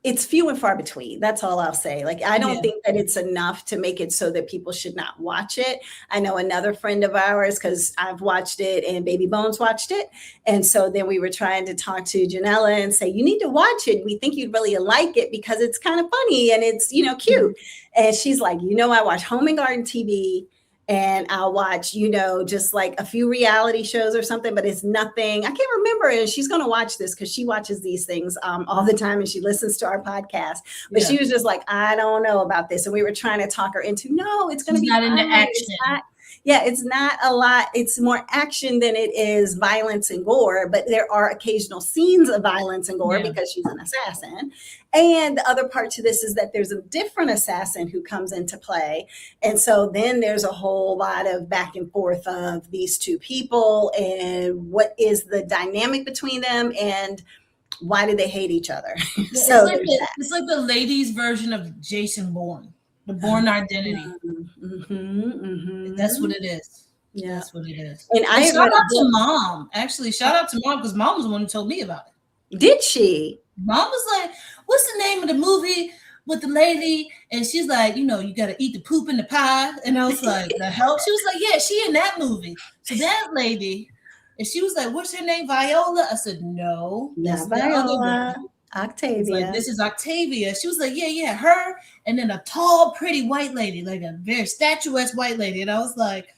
it's few and far between. That's all I'll say. Like, I don't think that it's enough to make it so that people should not watch it. I know another friend of ours, because I've watched it and Baby Bones watched it. And so then we were trying to talk to Janella and say, you need to watch it. We think you'd really like it because it's kind of funny and it's, cute. And she's like, I watch Home and Garden TV and I'll watch, just like a few reality shows or something, but it's nothing. I can't remember. And she's going to watch this because she watches these things all the time and she listens to our podcast. But Yeah. she was just like, I don't know about this. And we were trying to talk her into, no, it's going to She's be not into fine. action. Yeah, it's not a lot. It's more action than it is violence and gore, but there are occasional scenes of violence and gore because she's an assassin. And the other part to this is that there's a different assassin who comes into play. And so then there's a whole lot of back and forth of these two people and what is the dynamic between them and why do they hate each other? Yeah, So it's like the ladies' version of Jason Bourne, the Bourne Identity. That's what it is. Yeah. That's what it is. And I shout out to Mom. Actually, shout out to Mom because Mom was the one who told me about it. Did she? Mom was like, what's the name of the movie with the lady? And she's like, you got to eat the poop in the pie. And I was like, the hell? She was like, yeah, she in that movie. So that lady, and she was like, what's her name? Viola? I said, no. Not Viola. Octavia. Like, this is Octavia. She was like, yeah, her. And then a tall, pretty white lady, like a very statuesque white lady. And I was like,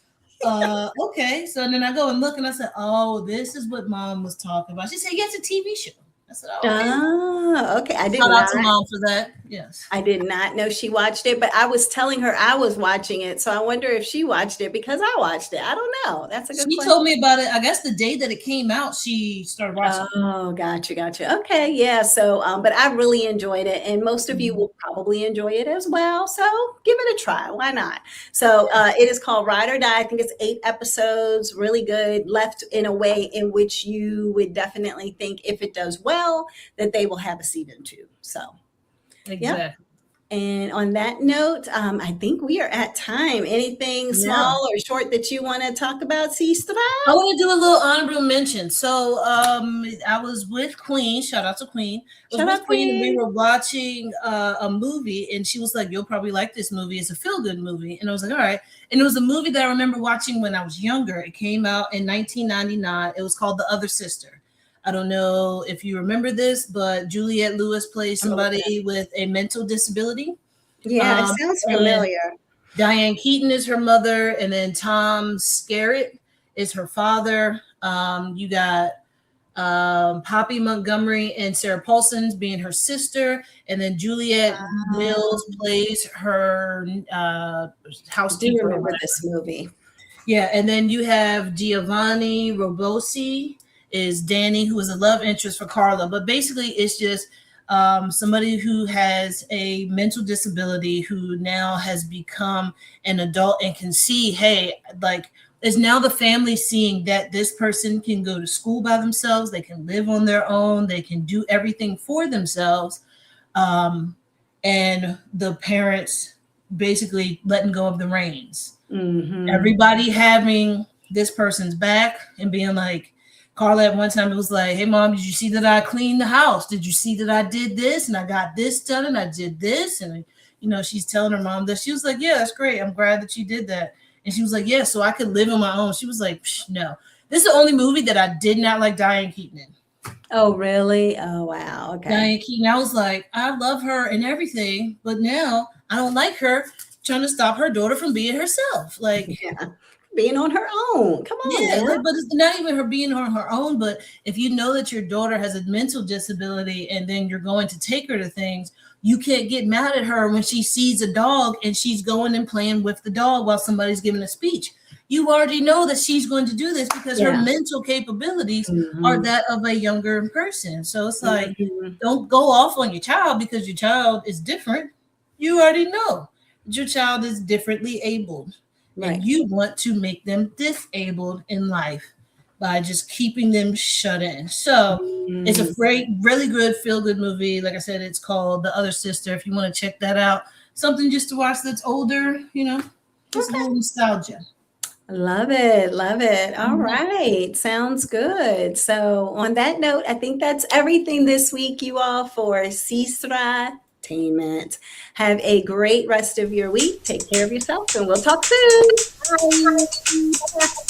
okay. So then I go and look and I said, oh, this is what Mom was talking about. She said, yeah, it's a TV show. I said, oh, okay. I did Shout out to Mom for that. Yes. I did not know she watched it, but I was telling her I was watching it. So I wonder if she watched it because I watched it. I don't know. That's a good question. She told me about it. I guess the day that it came out, she started watching it. Oh, gotcha. Okay. Yeah. So, but I really enjoyed it. And most of you will probably enjoy it as well. So give it a try. Why not? So it is called Ride or Die. I think it's 8 episodes, really good, left in a way in which you would definitely think if it does well, that they will have a season 2. So exactly. Yeah. And on that note, I think we are at time. Anything small or short that you want to talk about, Sestra? I want to do a little honorable mention. So I was with Queen. Shout out to Queen. Shout out Queen. We were watching a movie, and she was like, you'll probably like this movie. It's a feel-good movie. And I was like, all right. And it was a movie that I remember watching when I was younger. It came out in 1999. It was called The Other Sister. I don't know if you remember this, but Juliette Lewis plays somebody with a mental disability. Yeah, it sounds familiar. Diane Keaton is her mother, and then Tom Skerritt is her father. You got Poppy Montgomery and Sarah Paulson's being her sister, and then Juliette Mills plays her housekeeper. I do remember this movie. Yeah, and then you have Giovanni Robosi is Danny, who is a love interest for Carla. But basically, it's just somebody who has a mental disability who now has become an adult and can see, hey, like, is now the family seeing that this person can go to school by themselves, they can live on their own, they can do everything for themselves, and the parents basically letting go of the reins. Mm-hmm. Everybody having this person's back and being like, Carla at one time, it was like, hey, Mom, did you see that I cleaned the house? Did you see that I did this? And I got this done and I did this. And, she's telling her mom that. She was like, yeah, that's great. I'm glad that you did that. And she was like, yeah, so I could live on my own. She was like, no. This is the only movie that I did not like Diane Keaton in. Oh, really? Oh, wow. Okay. Diane Keaton, I was like, I love her and everything, but now I don't like her trying to stop her daughter from being herself. Like, yeah. Being on her own. Come on. Yeah, but it's not even her being on her own. But if you know that your daughter has a mental disability and then you're going to take her to things, you can't get mad at her when she sees a dog and she's going and playing with the dog while somebody's giving a speech. You already know that she's going to do this because her mental capabilities are that of a younger person. So it's like, don't go off on your child because your child is different. You already know that your child is differently abled. Right. And you want to make them disabled in life by just keeping them shut in. So it's a great, really good, feel-good movie. Like I said, it's called The Other Sister. If you want to check that out, something just to watch that's older, just a little nostalgia. Love it. Love it. All right. Sounds good. So on that note, I think that's everything this week, you all, for Sestra Tainment. Have a great rest of your week. Take care of yourself, and we'll talk soon. Bye.